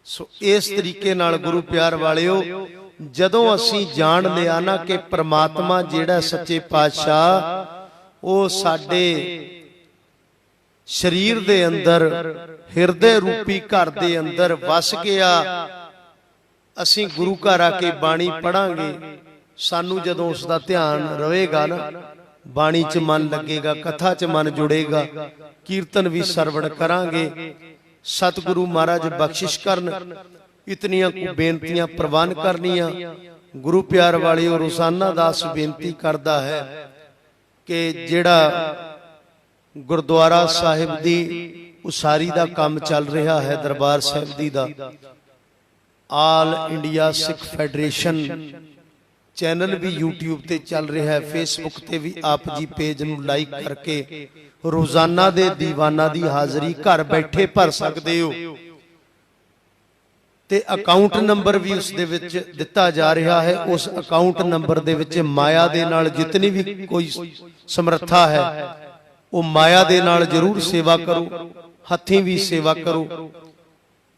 S2: ਸੋ ਇਸ ਤਰੀਕੇ ਨਾਲ ਗੁਰੂ ਪਿਆਰ ਵਾਲਿਓ, ਜਦੋਂ ਅਸੀਂ ਜਾਣ ਲਿਆ ਨਾ ਕਿ ਪਰਮਾਤਮਾ ਜਿਹੜਾ ਸੱਚੇ ਪਾਤਸ਼ਾਹ ਉਹ ਸਾਡੇ ਸਰੀਰ ਦੇ ਅੰਦਰ, ਹਿਰਦੇ ਰੂਪੀ ਘਰ ਦੇ ਅੰਦਰ ਵਸ ਗਿਆ, ਅਸੀਂ ਗੁਰੂ ਘਰ ਆ ਕੇ ਬਾਣੀ ਪੜਾਂਗੇ, ਸਾਨੂੰ ਜਦੋਂ ਉਸ ਦਾ ਧਿਆਨ ਰਹੇਗਾ ਨਾ, ਬਾਣੀ 'ਚ ਮਨ ਲੱਗੇਗਾ, ਕਥਾ 'ਚ ਮਨ ਜੁੜੇਗਾ, ਕੀਰਤਨ ਵੀ ਸਰਵਣ ਕਰਾਂਗੇ। ਸਤਿਗੁਰੂ ਮਹਾਰਾਜ ਬਖਸ਼ਿਸ਼ ਕਰਨ। ਇਤਨੀਆਂ ਕੁ ਬੇਨਤੀਆਂ ਪ੍ਰਵਾਨ ਕਰਨੀਆਂ। ਗੁਰੂ ਪਿਆਰ ਵਾਲਿਓ, ਰੋਜ਼ਾਨਾ ਦਾਸ ਬੇਨਤੀ ਕਰਦਾ ਹੈ ਕਿ ਜਿਹੜਾ ਗੁਰਦੁਆਰਾ ਸਾਹਿਬ ਦੀ ਉਸਾਰੀ ਦਾ ਕੰਮ ਚੱਲ ਰਿਹਾ ਹੈ, ਦਰਬਾਰ ਸਾਹਿਬ ਦੀ ਦਾ, ਆਲ ਇੰਡੀਆ ਸਿੱਖ ਫੈਡਰੇਸ਼ਨ ਚੈਨਲ ਵੀ YouTube ਤੇ ਚੱਲ ਰਿਹਾ ਹੈ, Facebook ਤੇ ਵੀ ਆਪ ਜੀ ਪੇਜ ਨੂੰ ਲਾਈਕ ਕਰਕੇ ਰੋਜ਼ਾਨਾ ਦੇ ਦੀਵਾਨਾਂ ਦੀ ਹਾਜ਼ਰੀ ਘਰ ਬੈਠੇ ਭਰ ਸਕਦੇ ਹੋ। ਤੇ ਅਕਾਊਂਟ ਨੰਬਰ ਵੀ ਉਸ ਦੇ ਵਿੱਚ ਦਿੱਤਾ ਜਾ ਰਿਹਾ ਹੈ। ਉਸ ਅਕਾਊਂਟ ਨੰਬਰ ਦੇ ਵਿੱਚ ਮਾਇਆ ਦੇ ਨਾਲ ਜਿਤਨੀ ਵੀ ਕੋਈ ਸਮਰੱਥਾ ਹੈ, ਉਹ ਮਾਇਆ ਦੇ ਨਾਲ ਜ਼ਰੂਰ ਸੇਵਾ ਕਰੋ, ਹੱਥੀਂ ਵੀ ਸੇਵਾ ਕਰੋ।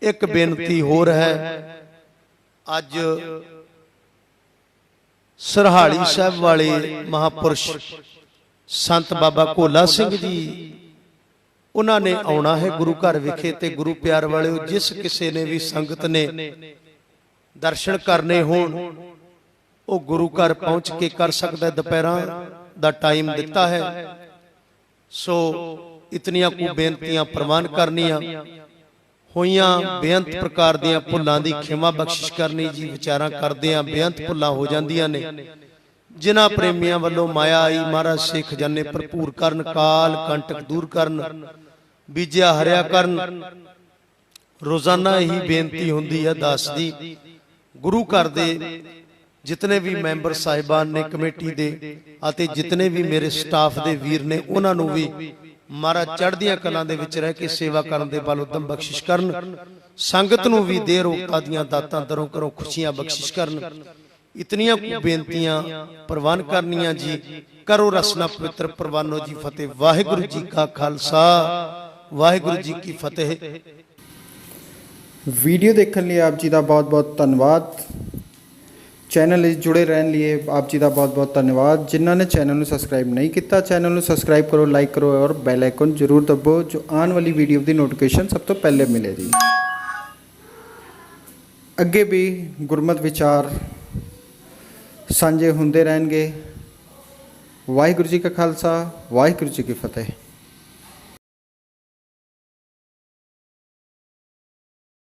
S2: ਇੱਕ ਬੇਨਤੀ ਹੋਰ ਹੈ, ਅੱਜ ਸਰਹਾਲੀ ਸਾਹਿਬ ਵਾਲੇ ਮਹਾਪੁਰਸ਼ ਸੰਤ ਬਾਬਾ ਭੋਲਾ ਸਿੰਘ ਜੀ, ਉਹਨਾਂ ਨੇ ਆਉਣਾ ਹੈ ਗੁਰੂ ਘਰ ਵਿਖੇ। ਤੇ ਗੁਰੂ ਪਿਆਰ ਵਾਲਿਓ, ਜਿਸ ਕਿਸੇ ਨੇ ਵੀ ਸੰਗਤ ਨੇ ਦਰਸ਼ਨ ਕਰਨੇ ਹੋਣ, ਉਹ ਗੁਰੂ ਘਰ ਪਹੁੰਚ ਕੇ ਕਰ ਸਕਦਾ। ਦੁਪਹਿਰਾਂ ਦਾ ਟਾਈਮ ਦਿੱਤਾ ਹੈ। ਸੋ ਇਤਨੀਆਂ ਕੁ ਬੇਨਤੀਆਂ ਪ੍ਰਵਾਨ ਕਰਨੀਆਂ ਹੋਈਆਂ। ਬੇਅੰਤ ਪ੍ਰਕਾਰ ਦੀਆਂ ਭੁੱਲਾਂ ਦੀ ਖਿਮਾ ਬਖਸ਼ਿਸ਼ ਕਰਨੀ ਜੀ। ਵਿਚਾਰਾਂ ਕਰਦੇ ਆਂ ਬੇਅੰਤ ਭੁੱਲਾਂ ਹੋ ਜਾਂਦੀਆਂ ਨੇ। ਜਿਨ੍ਹਾਂ ਪ੍ਰੇਮੀਆਂ ਵੱਲੋਂ ਮਾਇਆ ਆਈ, ਮਹਾਰਾਜ ਸੇ ਖਜ਼ਾਨੇ ਭਰਪੂਰ ਕਰਨ, ਕਾਲ ਕੰਟਕ ਦੂਰ ਕਰਨ, ਬੀਜਿਆ ਹਰਿਆ ਕਰਨ। ਰੋਜ਼ਾਨਾ ਇਹੀ ਬੇਨਤੀ ਹੁੰਦੀ ਹੈ ਦਾਸ ਦੀ। ਗੁਰੂ ਘਰ ਦੇ ਜਿਤਨੇ ਵੀ ਮੈਂਬਰ ਸਾਹਿਬਾਨ ਨੇ ਕਮੇਟੀ ਦੇ, ਅਤੇ ਜਿਤਨੇ ਵੀ ਮੇਰੇ ਸਟਾਫ ਦੇ ਵੀਰ ਨੇ, ਉਹਨਾਂ ਨੂੰ ਵੀ ਮਹਾਰਾਜ ਚੜ੍ਹਦੀਆਂ ਕਲਾਂ ਦੇ ਵਿੱਚ ਰਹਿ ਕੇ ਸੇਵਾ ਕਰਨ ਦੇ ਬਲ ਉਦਮ ਬਖਸ਼ਿਸ਼ ਕਰਨ। ਸੰਗਤ ਨੂੰ ਵੀ ਦੇਰ ਰੋਗਤਾ ਦੀਆਂ ਦਾਤਾਂ ਦਰੋਂ ਕਰੋ ਖੁਸ਼ੀਆਂ ਬਖਸ਼ਿਸ਼ ਕਰਨ। ਇਤਨੀਆਂ ਕੁ ਬੇਨਤੀਆਂ ਪ੍ਰਵਾਨ ਕਰਨੀਆਂ ਜੀ। ਕਰੋ ਰਸਨਾ ਪਵਿੱਤਰ ਪ੍ਰਵਾਨੋ ਜੀ। ਫਤਿਹ। ਵਾਹਿਗੁਰੂ ਜੀ ਕਾ ਖਾਲਸਾ, ਵਾਹਿਗੁਰੂ ਜੀ ਕੀ ਫਤਿਹ।
S1: ਵੀਡੀਓ ਦੇਖਣ ਲਈ ਆਪ ਜੀ ਦਾ ਬਹੁਤ ਬਹੁਤ ਧੰਨਵਾਦ। ਚੈਨਲ ਵਿੱਚ ਜੁੜੇ ਰਹਿਣ ਲਈ ਆਪ ਜੀ ਦਾ ਬਹੁਤ ਬਹੁਤ ਧੰਨਵਾਦ। ਜਿਨ੍ਹਾਂ ਨੇ ਚੈਨਲ ਨੂੰ ਸਬਸਕ੍ਰਾਈਬ ਨਹੀਂ ਕੀਤਾ, ਚੈਨਲ ਨੂੰ ਸਬਸਕ੍ਰਾਈਬ ਕਰੋ, ਲਾਈਕ ਕਰੋ ਔਰ ਬੈਲ ਆਈਕਨ ਜ਼ਰੂਰ ਦਬਾਓ, ਜੋ ਆਉਣ ਵਾਲੀ ਵੀਡੀਓ ਦੀ ਨੋਟੀਫਿਕੇਸ਼ਨ ਸਭ ਤੋਂ ਪਹਿਲੇ ਮਿਲੇ ਜੀ। ਅੱਗੇ ਵੀ ਗੁਰਮਤਿ ਵਿਚਾਰ ਸਾਂਝੇ ਹੁੰਦੇ ਰਹਿਣਗੇ। ਵਾਹਿਗੁਰੂ ਜੀ ਕਾ ਖਾਲਸਾ, ਵਾਹਿਗੁਰੂ ਜੀ ਕੀ ਫਤਿਹ।